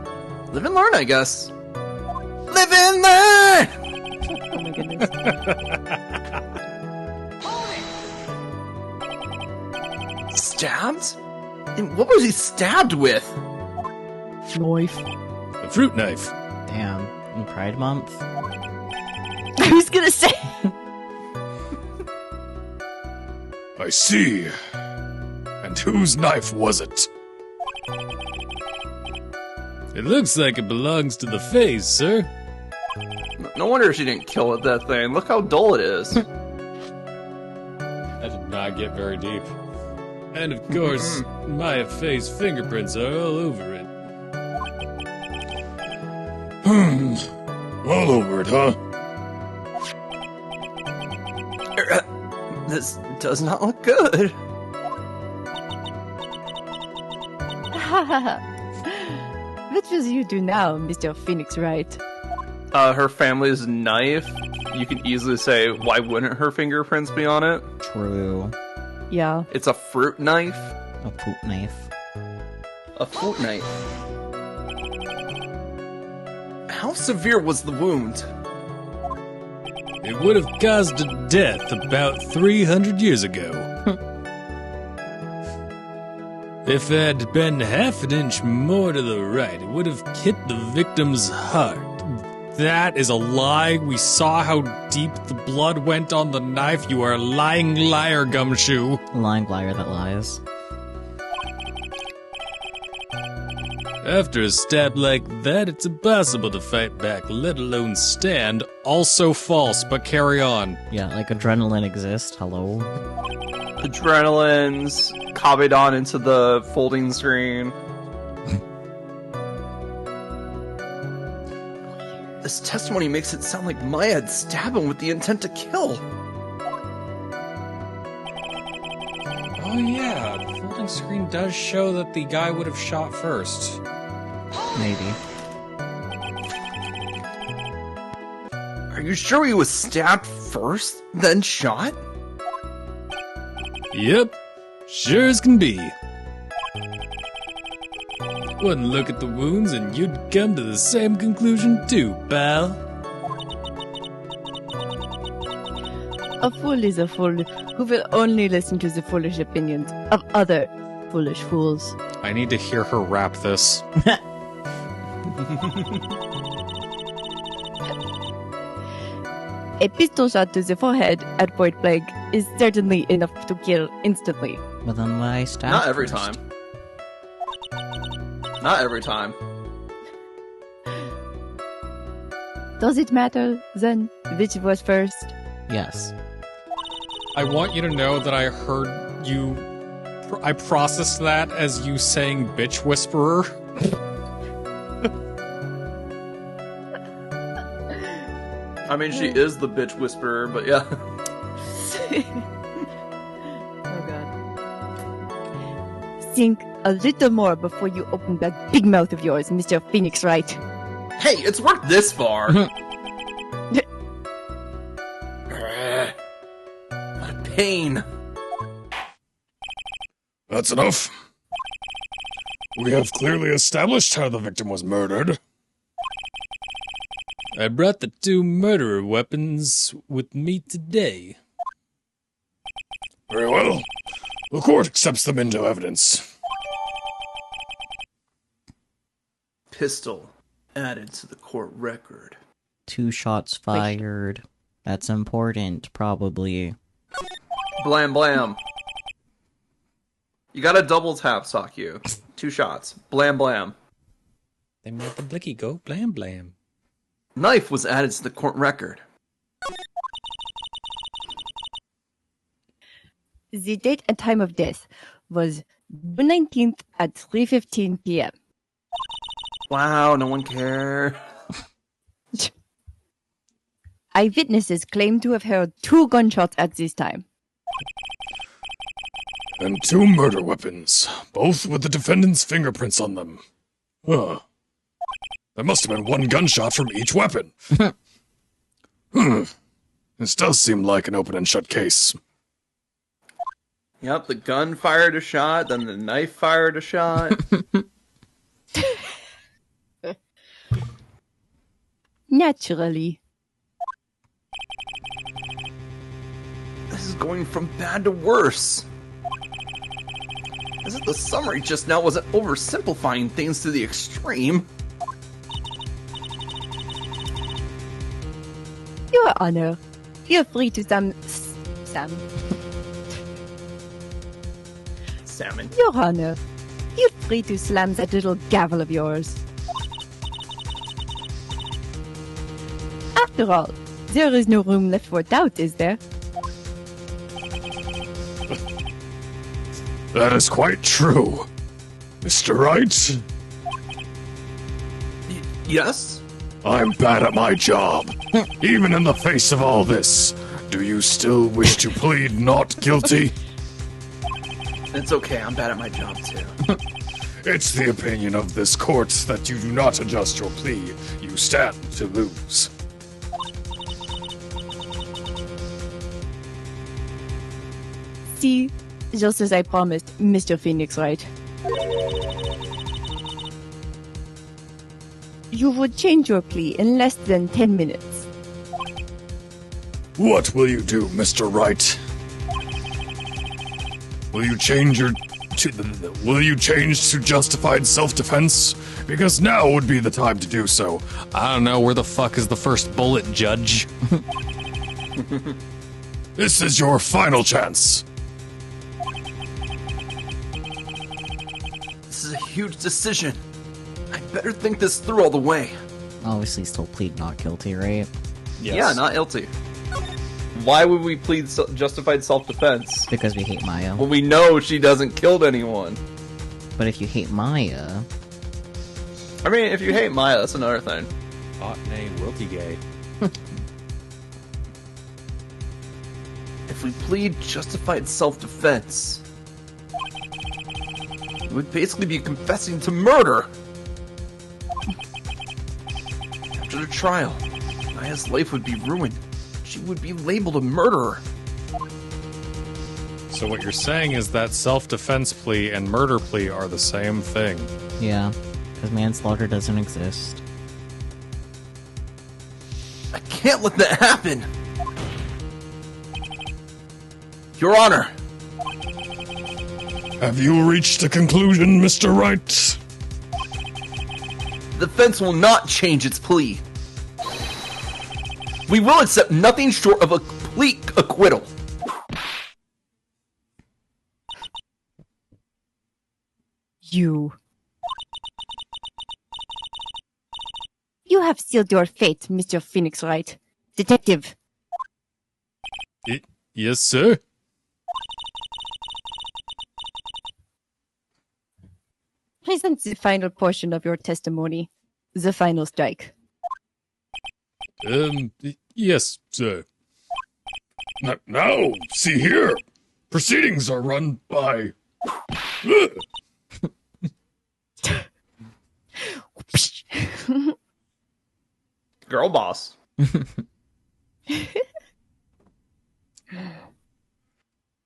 Live and learn, I guess. Live and learn! Oh my goodness. Stabbed? And what was he stabbed with? Knife. A fruit knife. Damn. In Pride Month? I was gonna say. I see. And whose knife was it? It looks like it belongs to the face, sir. No wonder she didn't kill it, that thing. Look how dull it is. That did not get very deep. And of course, Maya Faye's fingerprints are all over it. All over it, huh? This does not look good. What will you do now, Mr. Phoenix Wright? Her family's knife. You can easily say, why wouldn't her fingerprints be on it? True. Yeah. It's a fruit knife. A poop knife. A fruit knife. How severe was the wound? It would have caused a death about 300 years ago. If it had been half an inch more to the right, it would have hit the victim's heart. That is a lie. We saw how deep the blood went on the knife. You are a lying liar, Gumshoe. Lying liar that lies. After a stab like that, it's impossible to fight back, let alone stand. Also false, but carry on. Yeah, like adrenaline exists. Hello? Adrenaline's copied on into the folding screen. This testimony makes it sound like Maya had stabbed him with the intent to kill. Oh yeah, the folding screen does show that the guy would have shot first. Maybe. Are you sure he was stabbed first, then shot? Yep, sure as can be. One look at the wounds and you'd come to the same conclusion too, pal. A fool is a fool who will only listen to the foolish opinions of other foolish fools. I need to hear her rap this. A pistol shot to the forehead at point blank is certainly enough to kill instantly. But then why stab? Not every first? time. Not every time. Does it matter, then, which was first? Yes. I want you to know that I heard you. I processed that as you saying bitch whisperer. I mean, she is the bitch whisperer, but yeah. Oh god. Think a little more before you open that big mouth of yours, Mr. Phoenix Wright. Hey, it's worked this far. What a pain. That's enough. We have clearly established how the victim was murdered. I brought the 2 murderer weapons with me today. Very well. The court accepts them into evidence. Pistol added to the court record. 2 shots fired. That's important, probably. Blam blam. You gotta double tap, Sakyu. 2 shots. Blam blam. They made the blicky go blam blam. Knife was added to the court record. The date and time of death was June 19th at 3:15 p.m. Wow, no one cared. Eyewitnesses claim to have heard 2 gunshots at this time. And 2 murder weapons, both with the defendant's fingerprints on them. Huh. There must have been 1 gunshot from each weapon. This does seem like an open and shut case. Yep, the gun fired a shot, then the knife fired a shot. Naturally. This is going from bad to worse. As if the summary just now wasn't oversimplifying things to the extreme. Your Honor, feel free to Salmon. Your Honor, feel free to slam that little gavel of yours. After all, there is no room left for doubt, is there? That is quite true. Mr. Wright, Yes? I'm bad at my job. Even in the face of all this, do you still wish to plead not guilty? It's okay, I'm bad at my job too. It's the opinion of this court that you do not adjust your plea. You stand to lose. See, just as I promised, Mr. Phoenix Wright. You would change your plea in less than 10 minutes. What will you do, Mr. Wright? Will you change to justified self-defense? Because now would be the time to do so. I don't know, where the fuck is the first bullet, Judge? This is your final chance. This is a huge decision. I better think this through all the way. Obviously, still plead not guilty, right? Yeah, not guilty. Why would we plead justified self-defense Because we hate Maya. when we know she doesn't killed anyone? But if you hate Maya, I mean, if you hate Maya, that's another thing. Hot name, wilty gay. If we plead justified self-defense, we would basically be confessing to murder. After the trial, Maya's life would be ruined. She would be labeled a murderer. So what you're saying is that self-defense plea and murder plea are the same thing. yeah, because manslaughter doesn't exist. I can't let that happen. Your Honor. Have you reached a conclusion, Mr. Wright? The defense will not change its plea. We will accept nothing short of a complete acquittal. You have sealed your fate, Mr. Phoenix Wright. Detective, Yes, sir? present the final portion of your testimony. The final strike. Yes, sir. Now, see here. Proceedings are run by... Girl boss.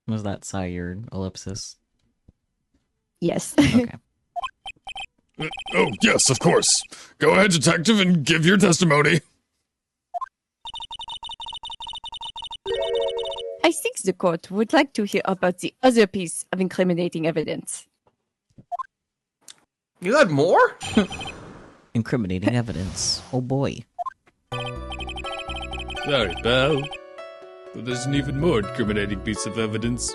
Was that sired ellipsis? Yes. Okay. Oh, yes, of course. Go ahead, detective, and give your testimony. I think the court would like to hear about the other piece of incriminating evidence. You had more? Incriminating evidence. Oh boy. Sorry, pal. But there's an even more incriminating piece of evidence.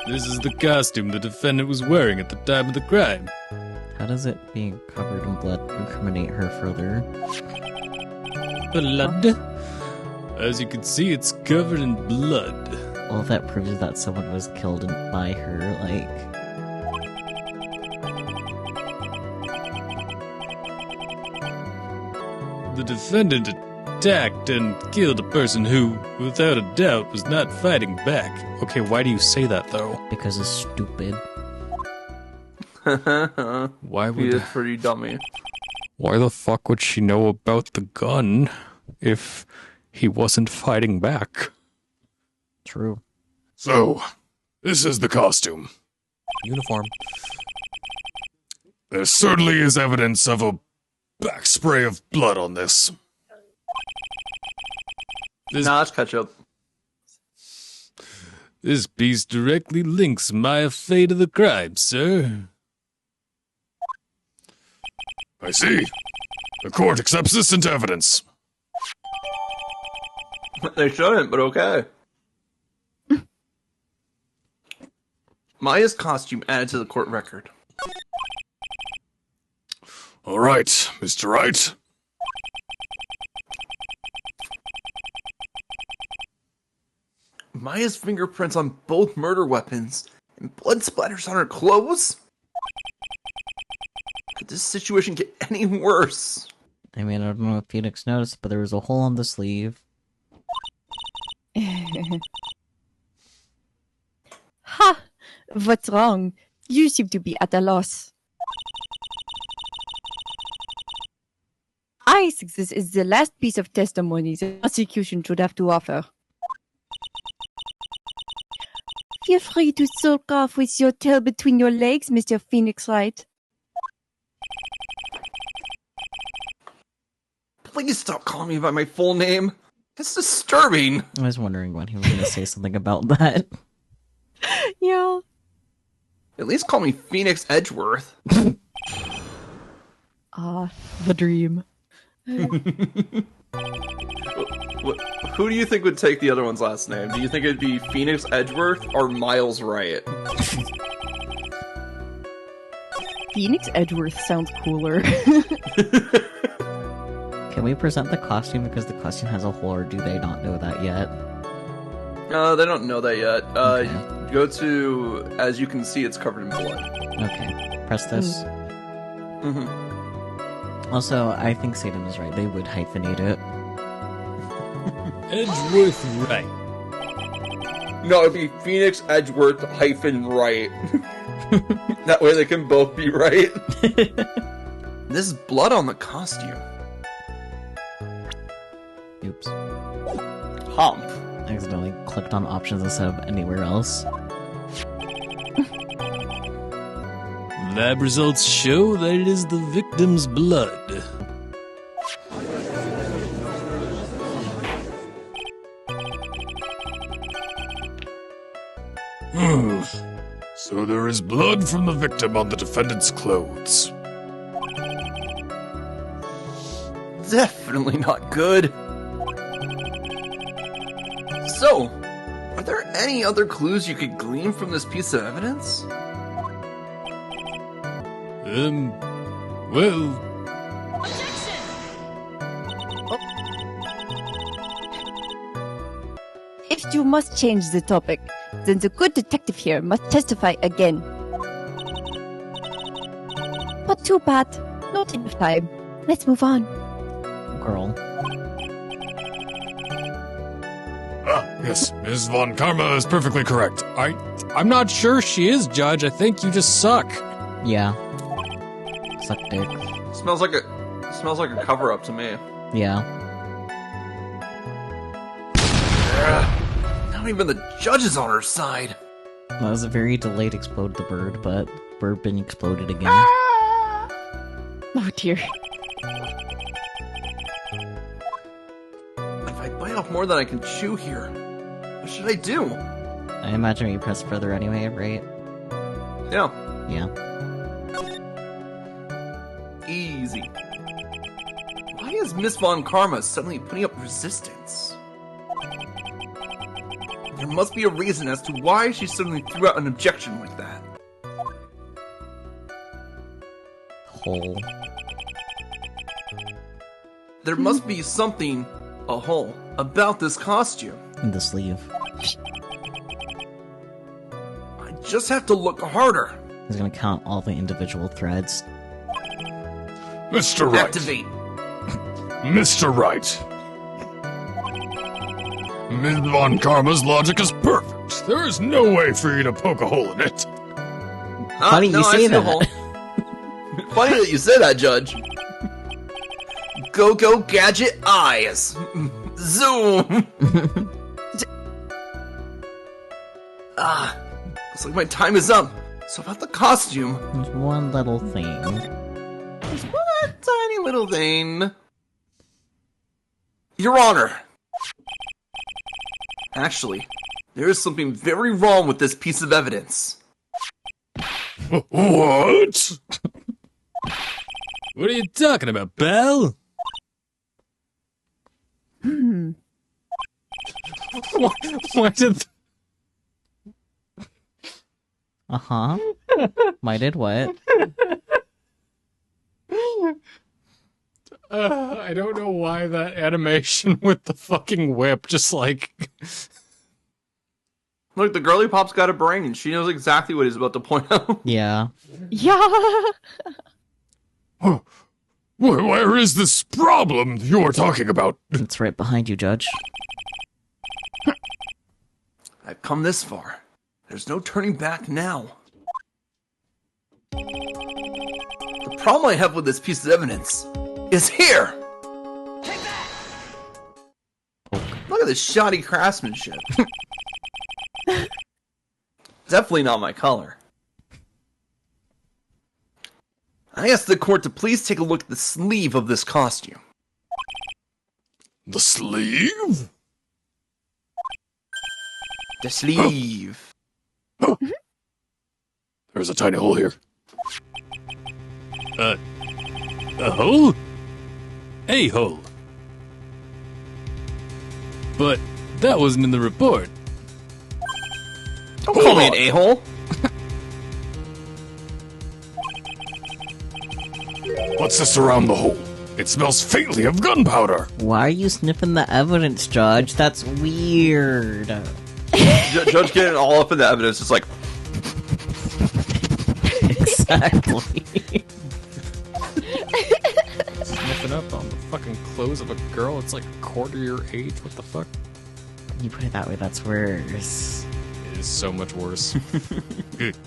This is the costume the defendant was wearing at the time of the crime. How does it being covered in blood incriminate her further? Blood? As you can see, it's covered in blood. Well, that proves that someone was killed by her, like... The defendant attacked and killed a person who, without a doubt, was not fighting back. Okay, why do you say that, though? Because it's stupid. Why He would... is pretty dummy. Why the fuck would she know about the gun if he wasn't fighting back? True. So, this is the costume. Uniform. There certainly is evidence of a back spray of blood on this. Nah, it's ketchup. This piece directly links my fate to the crime, sir. I see. The court accepts this into evidence. They shouldn't, but okay. Maya's costume added to the court record. All right, Mr. Wright. Maya's fingerprints on both murder weapons and blood splatters on her clothes? Could this situation get any worse? I mean, I don't know if Phoenix noticed, but there was a hole on the sleeve. Ha! What's wrong? You seem to be at a loss. I think this is the last piece of testimony the prosecution should have to offer. Feel free to sulk off with your tail between your legs, Mr. Phoenix Wright. Please stop calling me by my full name. It's disturbing. I was wondering when he was going to say something about that. Yeah. At least call me Phoenix Edgeworth. Ah, the dream. Who do you think would take the other one's last name? Do you think it'd be Phoenix Edgeworth or Miles Wright? Phoenix Edgeworth sounds cooler. Can we present the costume because the costume has a hole, or do they not know that yet? They don't know that yet. Okay. Go to, as you can see, it's covered in blood. Okay. Press this. Mm-hmm. Also, I think Satan is right. They would hyphenate it. Edgeworth Wright. No, it'd be Phoenix Edgeworth -Wright. That way they can both be right. This is blood on the costume. Oops. Hump. I accidentally clicked on options instead of anywhere else. Lab results show that it is the victim's blood. So there is blood from the victim on the defendant's clothes. Definitely not good. So, are there any other clues you could glean from this piece of evidence? Well, If you must change the topic, then the good detective here must testify again. But too bad. Not enough time. Let's move on. Girl. Yes, Ms. Von Karma is perfectly correct. I'm not sure she is, Judge. I think you just suck. Yeah. Suck dick. Smells like a cover-up to me. Yeah. Not even the judge is on her side. That was a very delayed explode the bird, but bird been exploded again. Oh dear. If I I bite off more than I can chew here. What should I do? I imagine you press further anyway, right? Yeah, Yeah. easy. Why is Miss Von Karma suddenly putting up resistance? There must be a reason as to why she suddenly threw out an objection like that. Hole. There must be something, a hole, about this costume. In the sleeve. I just have to look harder. He's gonna count all the individual threads. Mr. Wright. Activate. Mr. Wright. Ms. Von Karma's logic is perfect. There is no way for you to poke a hole in it. Funny you I say see the that. hole. Funny that you say that, Judge. Go gadget eyes. Zoom. Looks like my time is up. So about the costume. There's one little thing. There's one tiny little thing. Your Honor. Actually, there is something very wrong with this piece of evidence. What? What are you talking about, Belle? Why did Uh-huh. Why did what? I don't know why that animation with the fucking whip just like Look, the girly pop's got a brain. She knows exactly what he's about to point out. Yeah. Yeah. Where is this problem you are talking about? It's right behind you, Judge. I've come this far. There's no turning back now. The problem I have with this piece of evidence is here! Look at this shoddy craftsmanship. Definitely not my color. I asked the court to please take a look at the sleeve of this costume. The sleeve? The sleeve. There's a tiny hole here. A hole? A hole. But that wasn't in the report. Don't call me an a-hole. What's this around the hole? It smells faintly of gunpowder. Why are you sniffing the evidence, Judge? That's weird. Judge getting all up in the evidence is like, Exactly. sniffing up on the fucking clothes of a girl. It's like a quarter your age. What the fuck? You put it that way, that's worse. It is so much worse.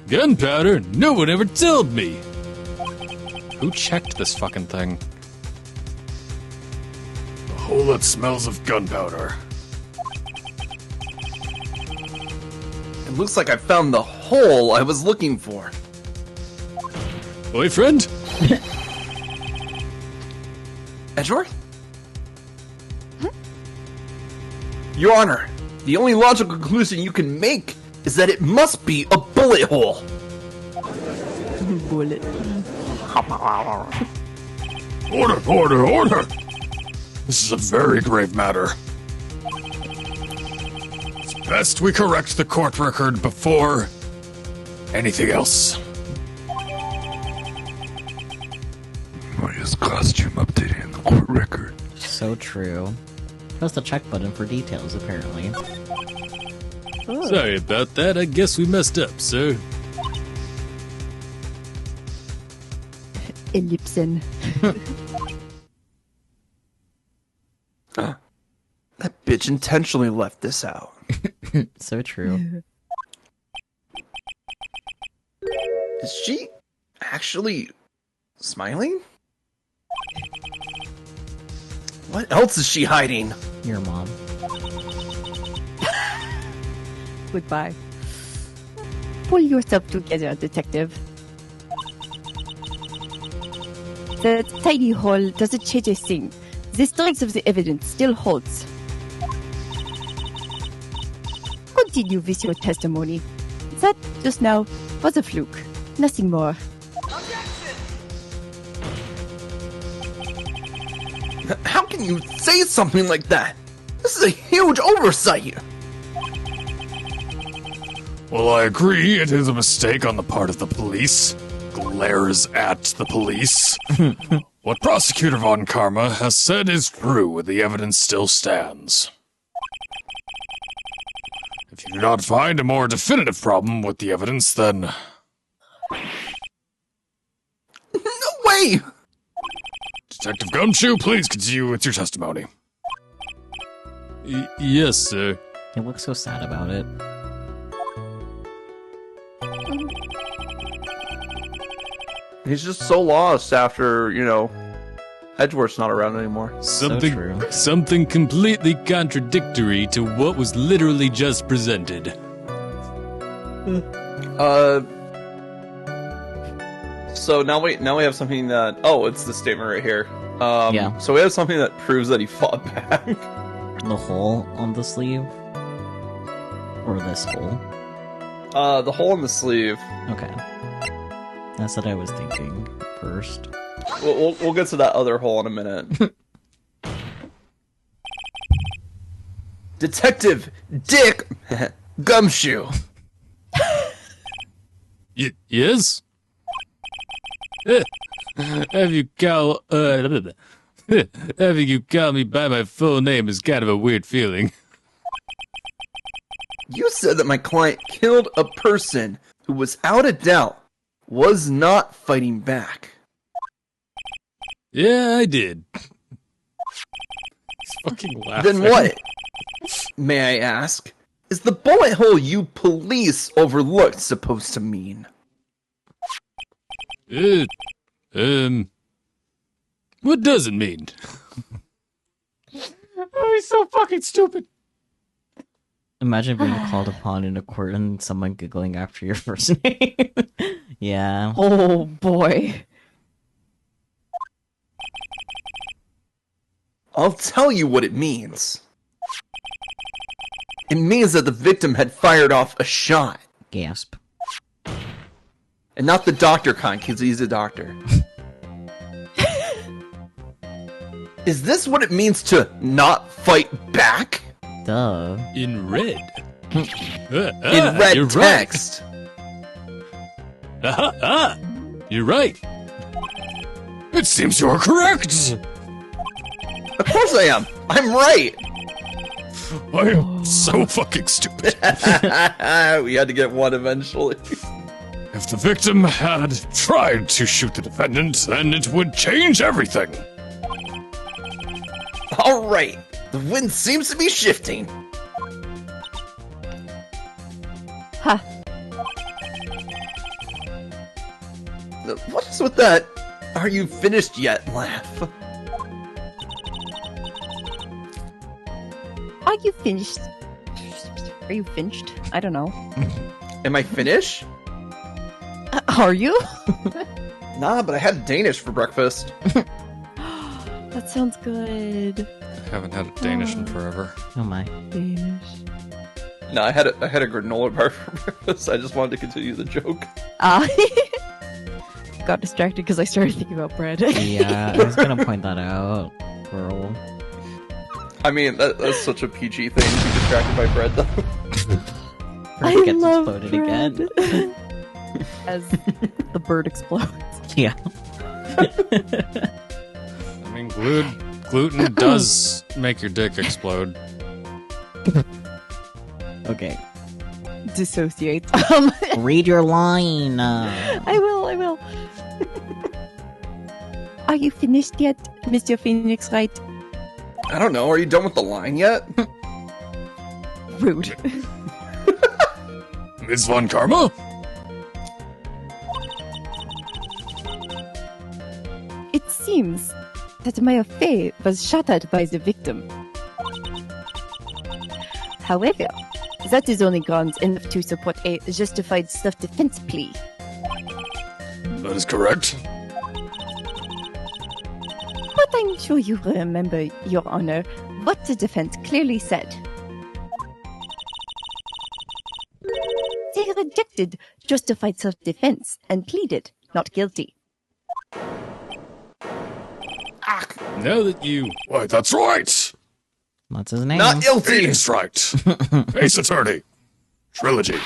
Gunpowder? No one ever told me. Who checked this fucking thing? A hole that smells of gunpowder. it looks like I found the hole I was looking for. Boyfriend? Edgeworth? Your Honor, the only logical conclusion you can make is that it must be a bullet hole. Bullet. Order! This is a very grave matter. It's best we correct the court record before anything else. Why is costume updated in the court record? So true. Press the check button for details, apparently. Sorry about that. I guess we messed up, sir. Ellipsen. That bitch intentionally left this out. So true. Is she actually smiling? What else is she hiding? Your mom. Goodbye. Pull yourself together, detective. The tiny hole doesn't change a thing. The strength of the evidence still holds. continue with your testimony. That just now was a fluke. Nothing more. How can you say something like that? This is a huge oversight. Well, I agree, it is a mistake on the part of the police. Glares at the police. What Prosecutor Von Karma has said is true, and the evidence still stands. If you do not find a more definitive problem with the evidence, then... No way! Detective Gumshoe, please continue with your testimony. Yes, sir. He looks so sad about it. He's just so lost after, Edgeworth's not around anymore. true. Something completely contradictory to what was literally just presented. So now we have something that... Oh, it's the statement right here. Yeah. So we have something that proves that he fought back. The hole on the sleeve? Or this hole? The hole in the sleeve. Okay. That's what I was thinking first. We'll get to that other hole in a minute. Detective Dick Gumshoe. Yes? Having you call me by my full name is kind of a weird feeling. You said that my client killed a person who, without a doubt, was not fighting back. Yeah, I did. He's fucking laughing. Then what, may I ask, is the bullet hole you police overlooked supposed to mean? What does it mean? Oh, he's so fucking stupid. Imagine being called upon in a court and someone giggling after your first name. Yeah. Oh boy. I'll tell you what it means. It means that the victim had fired off a shot. Gasp. And not the doctor kind, because he's a doctor. Is this what it means to not fight back? Duh. In red. In red you're text. Right. You're right. It seems you're correct! Of course I am. I'm right. I am so fucking stupid. We had to get one eventually. If the victim had tried to shoot the defendant, then it would change everything. All right. The wind seems to be shifting. Ha. What is with that "are you finished yet" laugh? Are you finished? Are you finished? I don't know. Am I finished? Are you? Nah, but I had Danish for breakfast. That sounds good. I haven't had a Danish in forever. Oh my. Danish. No, I had a granola bar for breakfast. I just wanted to continue the joke. Got distracted because I started thinking about bread. Yeah, I was gonna point that out. Girl. I mean, that's such a PG thing to be distracted by bread, though. Bird gets love exploded bread. again. As the bird explodes. Yeah. I mean, gluten does make your dick explode. Okay. Dissociate. Read your line. I will. Are you finished yet, Mr. Phoenix Wright? I don't know. Are you done with the line yet? Rude. Ms. Von Karma? It seems that my affair was shattered by the victim. However, that is only grounds enough to support a justified self-defense plea. That is correct. But I'm sure you remember, Your Honor, what the defense clearly said. rejected justified self-defense and pleaded not guilty. Now that you... Wait, that's right! What's his name? Not guilty! He's right. Ace Attorney. Trilogy.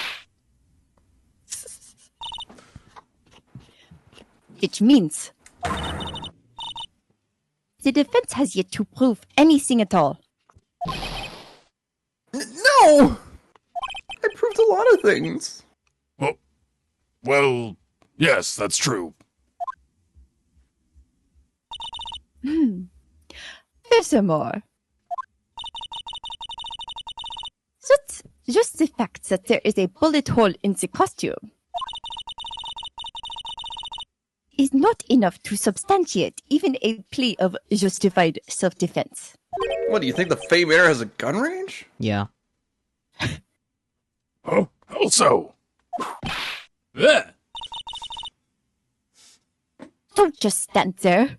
Which means the defense has yet to prove anything at all. No! I proved a lot of things. Well, yes, that's true. Furthermore, that's just the fact that there is a bullet hole in the costume is not enough to substantiate even a plea of justified self-defense. What, do you think the Fame Air has a gun range? Yeah. Oh, also. Ah, Don't just stand there.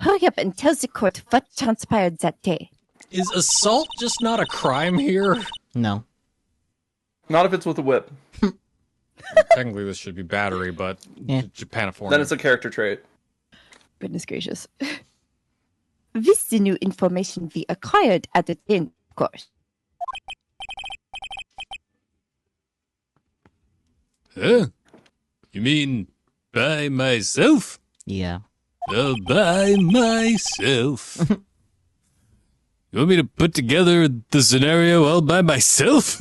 Hurry up and tell the court what transpired that day. is assault just not a crime here? No. Not if it's with a whip. Technically, this should be battery, but Yeah. Japaniform. Then it's a character trait. Goodness gracious. With the new information we acquired at the time, of course. Huh? You mean by myself? Yeah. By myself. You want me to put together the scenario all by myself?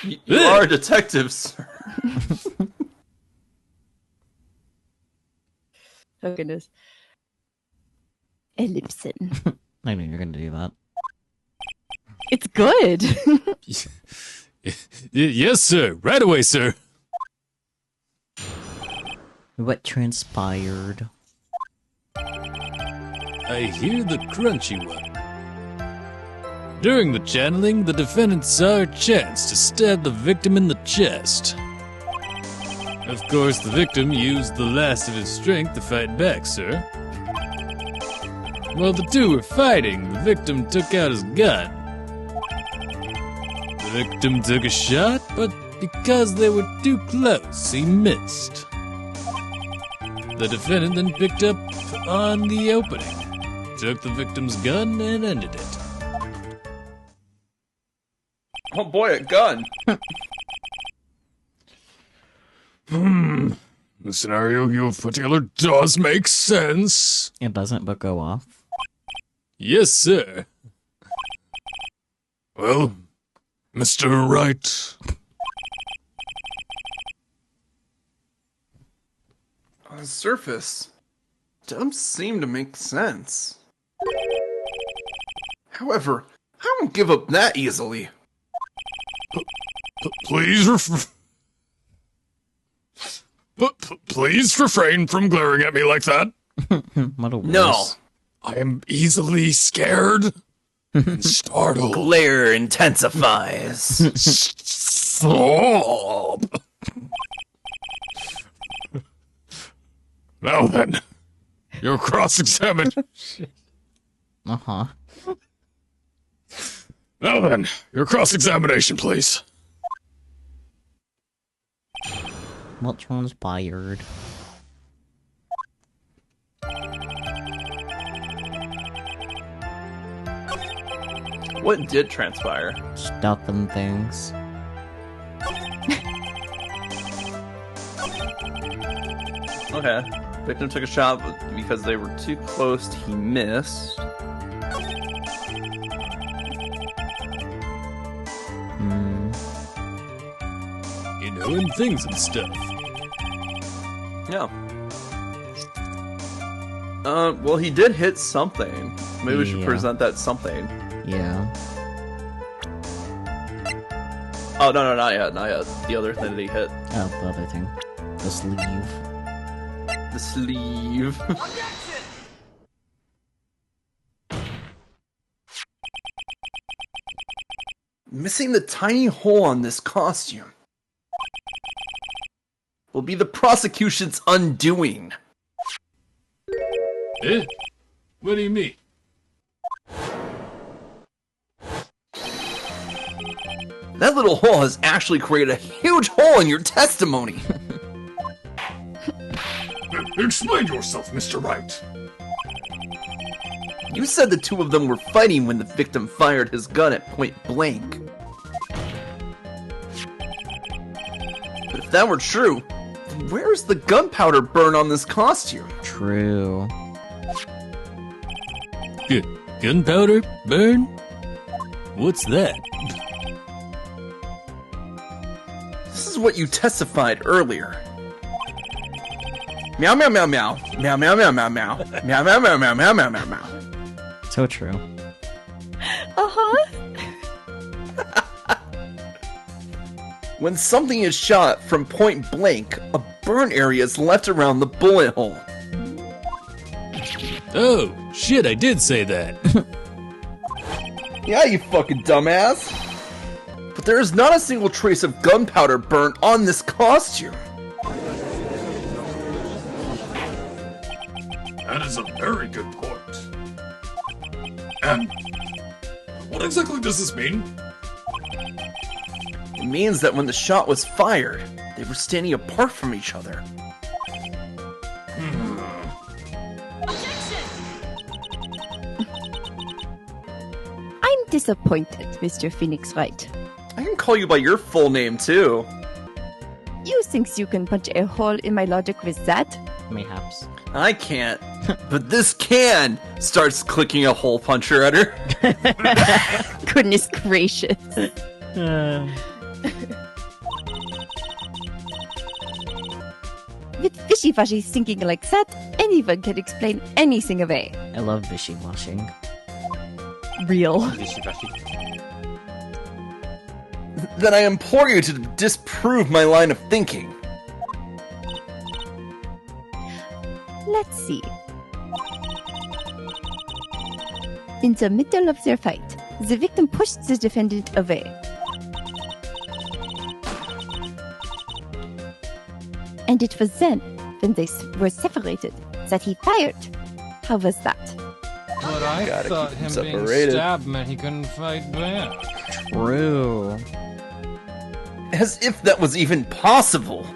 You are a detective, sir. Oh goodness. Ellipson. I knew you were gonna do that. It's good. Yes, sir. Right away, sir. What transpired? I hear the crunchy one. During the channeling, the defendant saw a chance to stab the victim in the chest. Of course, the victim used the last of his strength to fight back, sir. While the two were fighting, the victim took out his gun. The victim took a shot, but because they were too close, he missed. The defendant then picked up on the opening, took the victim's gun, and ended it. Oh boy, a gun. The scenario you've put together does make sense. It doesn't, but go off. Yes, sir. Well, Mr. Wright. On the surface, doesn't seem to make sense. However, I won't give up that easily. Please please refrain from glaring at me like that. What a No. wuss. I am easily scared and startled. Glare intensifies. Stop. Now then, you're cross-examined. Uh-huh. Now then, your cross-examination, please. What transpired? What did transpire? Stuff and things. Okay. Victim took a shot, but because they were too close, he missed. Hmm. You know, and things and stuff. Yeah. Well, he did hit something. Maybe we should Yeah. present that something. Yeah. Oh, no, not yet, not yet. The other thing that he hit. Oh, the other thing. The sleeve. The sleeve. Missing the tiny hole on this costume will be the prosecution's undoing. Eh? What do you mean? That little hole has actually created a huge hole in your testimony. Explain yourself, Mr. Wright. You said the two of them were fighting when the victim fired his gun at point blank. But if that were true, then where's the gunpowder burn on this costume? True. Gunpowder burn? What's that? This is what you testified earlier. Meow meow meow meow. Meow meow meow meow meow. Meow meow meow meow meow meow meow meow. So true. Uh-huh. When something is shot from point blank, a burn area is left around the bullet hole. Oh, shit, I did say that. Yeah, you fucking dumbass. But there is not a single trace of gunpowder burnt on this costume. That is a very good point. And what exactly does this mean? It means that when the shot was fired, they were standing apart from each other. I'm disappointed, Mr. Phoenix Wright. I can call you by your full name, too. You think you can punch a hole in my logic with that? Mayhaps. I can't. But this can! Starts clicking a hole puncher at her. Goodness gracious. With fishy-fashy thinking like that, anyone can explain anything away. I love wishy-washing. Real. Then I implore you to disprove my line of thinking. Let's see. In the middle of their fight, the victim pushed the defendant away. And it was then, when they were separated, that he fired. How was that? But I Gotta thought keep him them being separated. stabbed meant he couldn't fight back. True. As if that was even possible.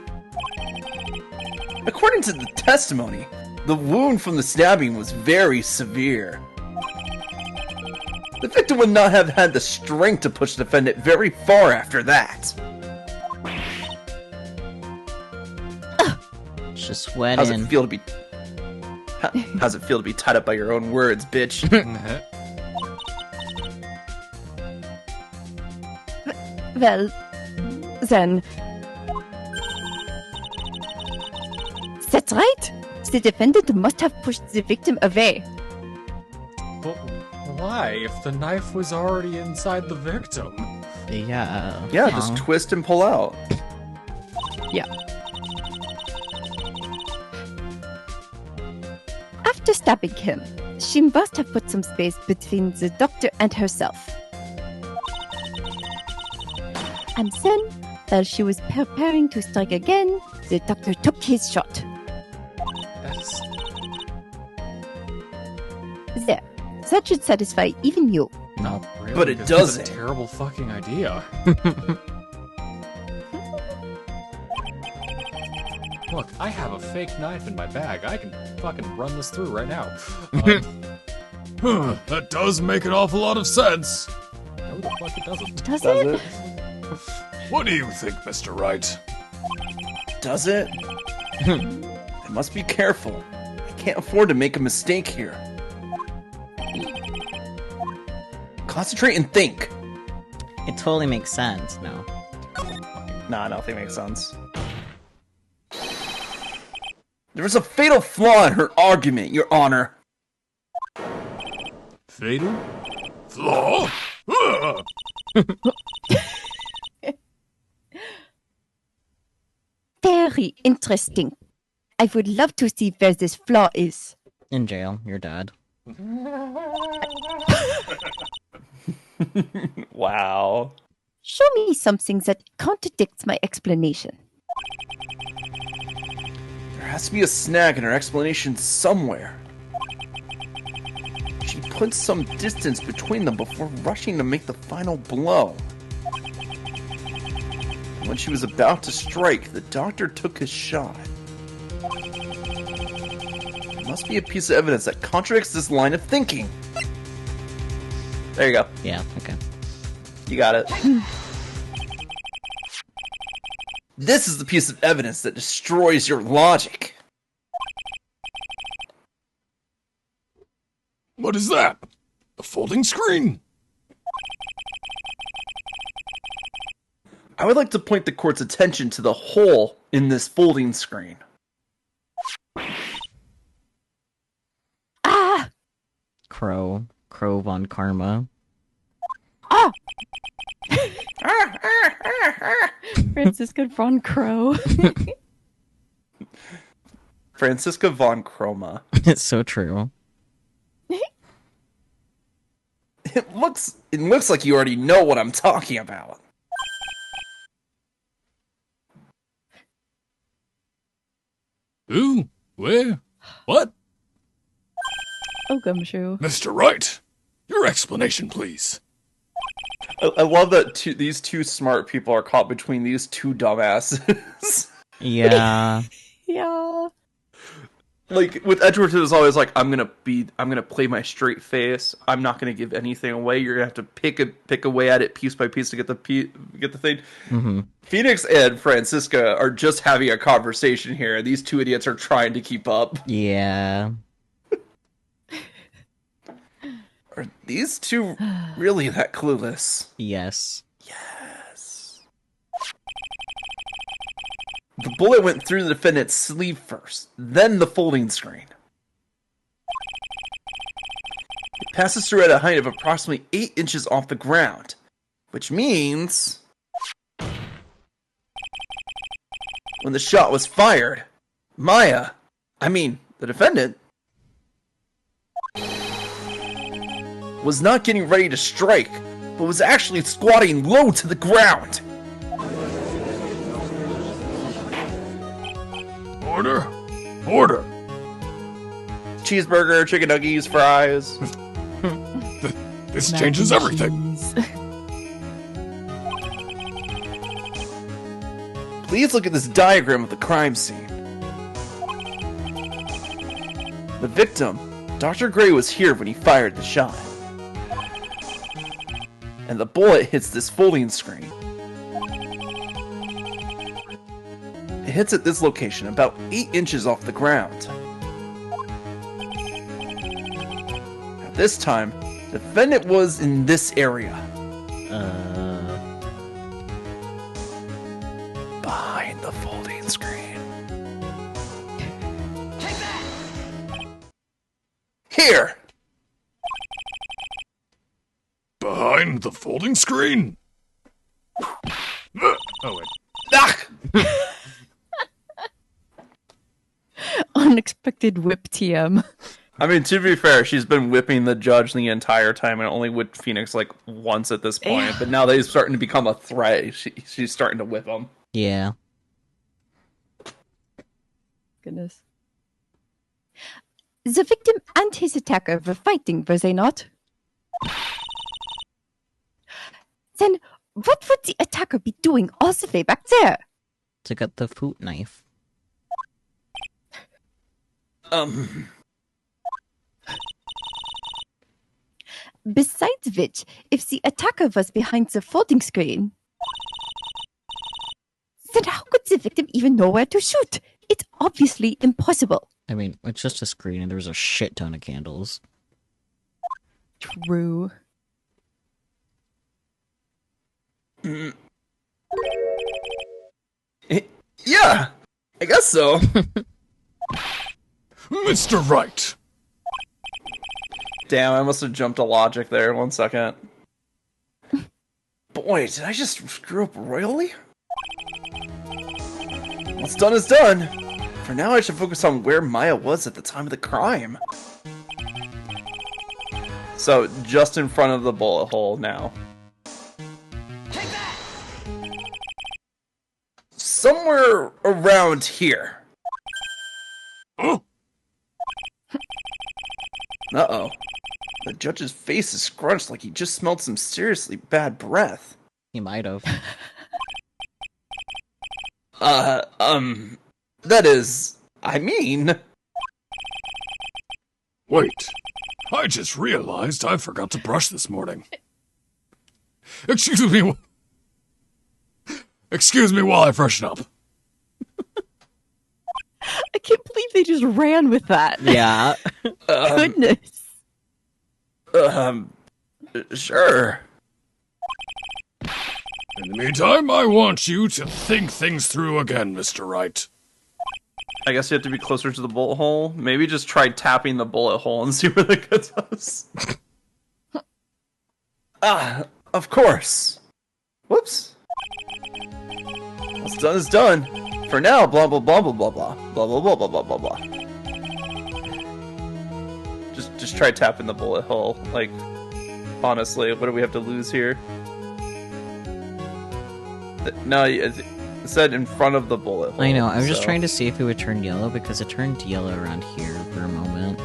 According to the testimony, the wound from the stabbing was very severe. The victim would not have had the strength to push the defendant very far after that. Just sweat How's in. it feel to be... How's it feel to be tied up by your own words, bitch? Well, then... That's right! The defendant must have pushed the victim away. But why, if the knife was already inside the victim? Yeah. Yeah, just twist and pull out. Yeah. After stabbing him, she must have put some space between the doctor and herself. And then, while she was preparing to strike again, the doctor took his shot. That's... There. That should satisfy even you. No. Really, But it this doesn't. is a terrible fucking idea. Look, I have a fake knife in my bag. I can fucking run this through right now. That does make an awful lot of sense. No, the fuck it doesn't. Does Does it? it? What do you think, Mr. Wright? Does it? I must be careful. I can't afford to make a mistake here. Concentrate and think. It totally makes sense. No. Nah, nothing makes sense. There was a fatal flaw in her argument, Your Honor. Fatal? Flaw? Ugh! Very interesting. I would love to see where this flaw is. In jail, your dad. Wow. Show me something that contradicts my explanation. There has to be a snag in her explanation somewhere. She put some distance between them before rushing to make the final blow. When she was about to strike, the doctor took his shot. There must be a piece of evidence that contradicts this line of thinking. There you go. Yeah, okay. You got it. This is the piece of evidence that destroys your logic. What is that? A folding screen? I would like to point the court's attention to the hole in this folding screen. Ah! Crow von Karma. Ah! Francisco von Crow. Francisca von Chroma. It's so true. It looks like you already know what I'm talking about. Who? Where? What? Oh, Gumshoe. Mr. Wright, your explanation, please. I love that these two smart people are caught between these two dumbasses. Yeah. Yeah. Like with Edgeworth, it was always like, I'm gonna play my straight face. I'm not gonna give anything away. You're gonna have to pick away at it piece by piece to get the thing. Mm-hmm. Phoenix and Francisca are just having a conversation here. These two idiots are trying to keep up. Yeah. Are these two really that clueless? Yes. Yes. The bullet went through the defendant's sleeve first, then the folding screen. It passes through at a height of approximately 8 inches off the ground, which means when the shot was fired, the defendant, was not getting ready to strike, but was actually squatting low to the ground. Order! Order! Cheeseburger, chicken nuggies, fries. This changes everything. Please look at this diagram of the crime scene. The victim, Dr. Gray, was here when he fired the shot. And the bullet hits this folding screen. It hits at this location, about 8 inches off the ground. At this time, the defendant was in this area. Behind the folding screen. Take that! Here! Behind the folding screen? Oh, wait. Ah! Unexpected whip TM. I mean, to be fair, she's been whipping the judge the entire time and only whipped Phoenix like once at this point. Yeah. But now that he's starting to become a threat, she's starting to whip him. Yeah. Goodness. The victim and his attacker were fighting, were they not? Then what would the attacker be doing all the way back there? To get the food knife. Besides which, if the attacker was behind the folding screen, then how could the victim even know where to shoot? It's obviously impossible. I mean, it's just a screen and there's a shit ton of candles. True. Yeah, I guess so. Mr. Wright! Damn, I must have jumped a logic there. 1 second. Boy, did I just screw up royally? What's done is done. For now, I should focus on where Maya was at the time of the crime. So, just in front of the bullet hole now. Take that! Somewhere around here. Oh! Uh-oh. The judge's face is scrunched like he just smelled some seriously bad breath. He might have. That is, I mean... Wait, I just realized I forgot to brush this morning. Excuse me. Excuse me while I freshen up. I can't believe they just ran with that. Yeah. Goodness. Sure. In the meantime, I want you to think things through again, Mr. Wright. I guess you have to be closer to the bullet hole. Maybe just try tapping the bullet hole and see where that gets us. Of course. Whoops. What's done is done. For now, blah blah blah blah blah blah blah blah blah blah blah blah blah. Just try tapping the bullet hole. Like, honestly, what do we have to lose here? No, it said in front of the bullet hole. I know, I was just trying to see if it would turn yellow, because it turned yellow around here for a moment.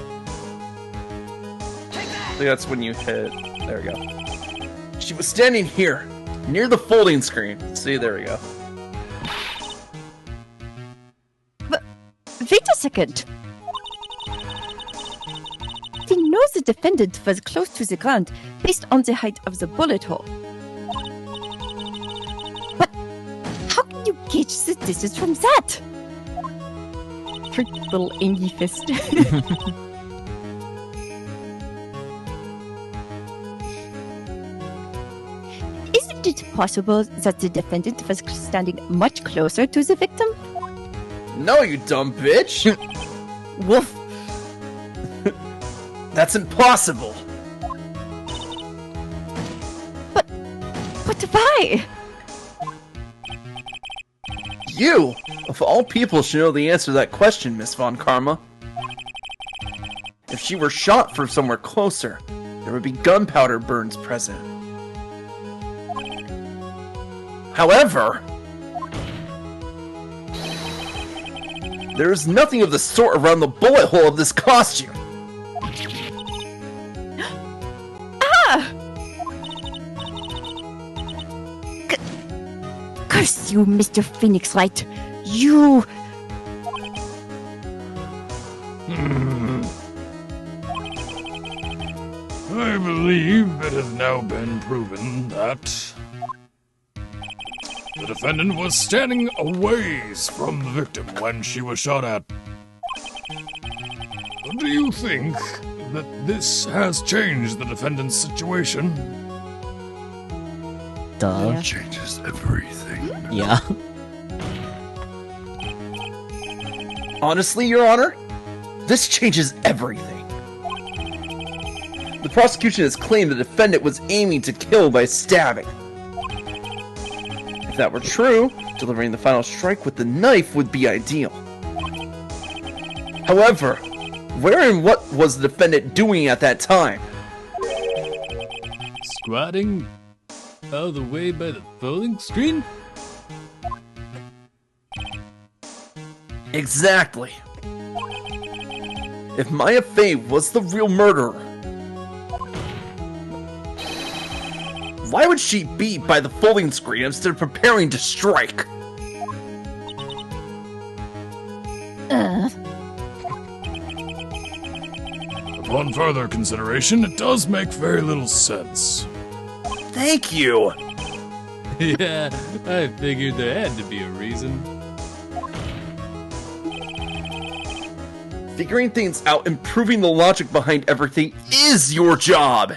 I think that's when you hit. There we go. She was standing here, near the folding screen. See, there we go. Wait a second. They know the defendant was close to the ground based on the height of the bullet hole. But how can you gauge the distance from that? Her little angry fist. Isn't it possible that the defendant was standing much closer to the victim? No, you dumb bitch! Woof. That's impossible! But why? You, of all people, should know the answer to that question, Miss Von Karma. If she were shot from somewhere closer, there would be gunpowder burns present. However, there is nothing of the sort around the bullet hole of this costume. Curse you, Mr. Phoenix Wright. You... I believe it has now been proven that the defendant was standing a ways from the victim when she was shot at. Do you think that this has changed the defendant's situation? Duh. It changes everything. Yeah. Honestly, Your Honor, this changes everything. The prosecution has claimed the defendant was aiming to kill by stabbing. If that were true, delivering the final strike with the knife would be ideal. However, where and what was the defendant doing at that time? Squatting all the way by the folding screen? Exactly. If Maya Fey was the real murderer, why would she be by the folding screen instead of preparing to strike? Upon further consideration, it does make very little sense. Thank you! Yeah, I figured there had to be a reason. Figuring things out and proving the logic behind everything is your job!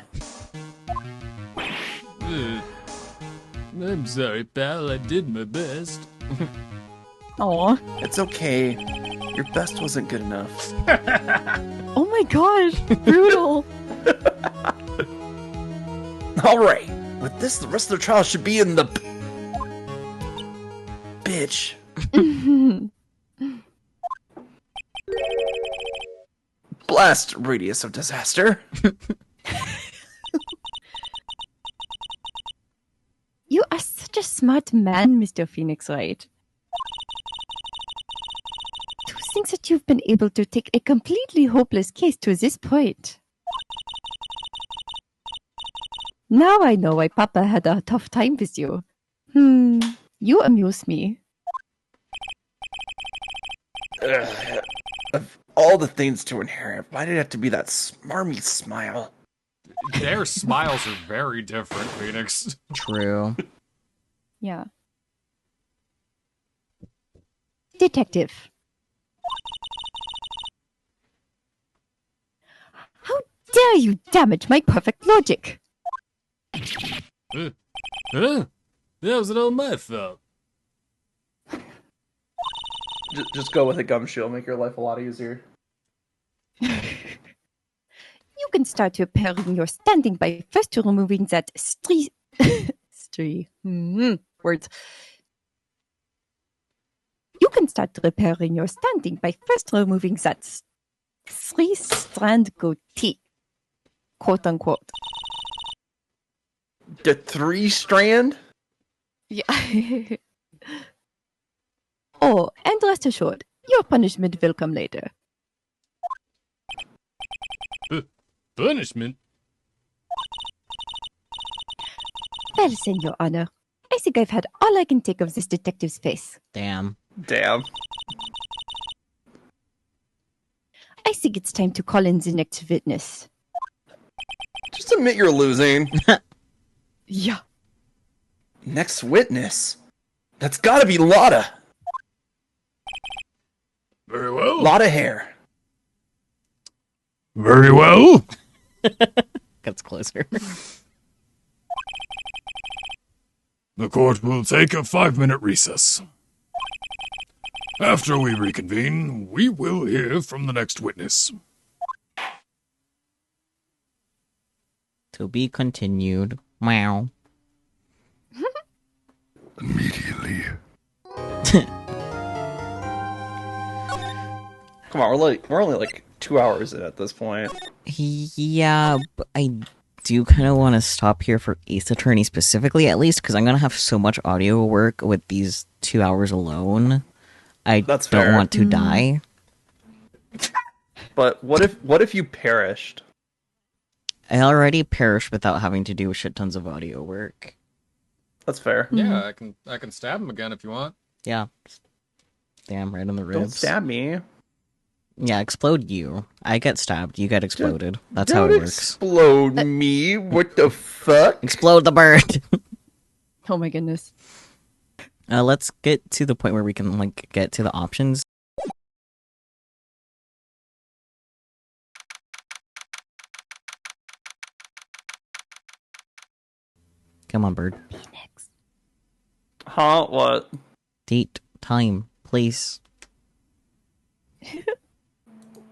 I'm sorry, pal. I did my best. Aw. It's okay. Your best wasn't good enough. Oh my gosh. Brutal. Alright, with this, the rest of the trial should be in the... bitch. Blast radius of disaster. You are such a smart man, Mr. Phoenix Wright. To think that you've been able to take a completely hopeless case to this point. Now I know why Papa had a tough time with you. You amuse me. Of all the things to inherit, why did it have to be that smarmy smile? Their smiles are very different, Phoenix. True. Yeah. Detective. How dare you damage my perfect logic? Huh? That was all my fault. Just go with a gumshoe. It'll make your life a lot easier. You can start repairing your standing by first removing that words. You can start repairing your standing by first removing that three-strand goatee, quote unquote. The 3-strand? Yeah. Oh, and rest assured, your punishment will come later. Punishment? Well, then, Your Honor, I think I've had all I can take of this detective's face. Damn. Damn. I think it's time to call in the next witness. Just admit you're losing. Yeah. Next witness. That's gotta be Lotta. Very well. Lotta hair. Very well. Gets closer. The court will take a 5-minute recess. After we reconvene, we will hear from the next witness. To be continued. Wow. Immediately. Come on, we're only like 2 hours in at this point. Yeah, but I do kind of want to stop here for Ace Attorney specifically, at least, because I'm going to have so much audio work with these 2 hours alone. I That's don't fair. want to die. But what if you perished? I already perished without having to do shit tons of audio work. That's fair. Yeah, I can stab him again if you want. Yeah. Damn, right in the ribs. Don't stab me. Yeah, explode you. I get stabbed, you get exploded. That's how Don't it works. explode me. What the fuck? Explode the bird! Oh my goodness. Let's get to the point where we can, like, get to the options. Come on, bird. Huh? What? Date, time, place.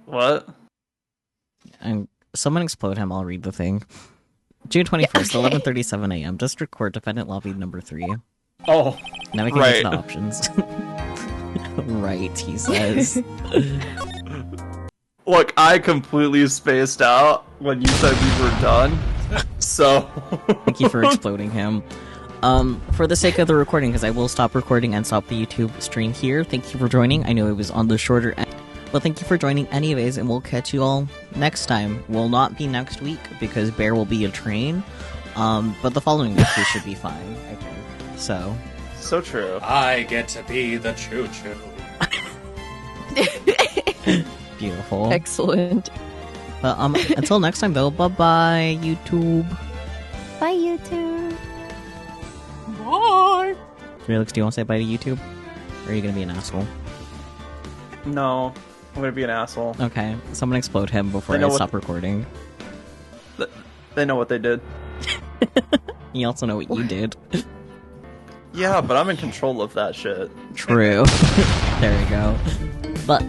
What? And someone explode him, I'll read the thing. June 21st, 11:37 a.m. District Court, Defendant Lobby number 3. Oh, Now we can get to the options. Right, he says. look, I completely spaced out when you said we were done. So Thank you for exploding him. For the sake of the recording, because I will stop recording and stop the YouTube stream here, thank you for joining. I know it was on the shorter end, but thank you for joining anyways, and we'll catch you all next time. Will not be next week, because Bear will be a train, but the following week we should be fine, I think. So true. I get to be the choo-choo. beautiful. Excellent. But until next time though, bye-bye, YouTube. Bye, YouTube. Bye! Felix, do you want to say bye to YouTube? Or are you gonna be an asshole? No, I'm gonna be an asshole. Okay, someone explode him before I know I what- stop recording. They know what they did. You also know what you did. Yeah, but I'm in control of that shit. True. There we go. But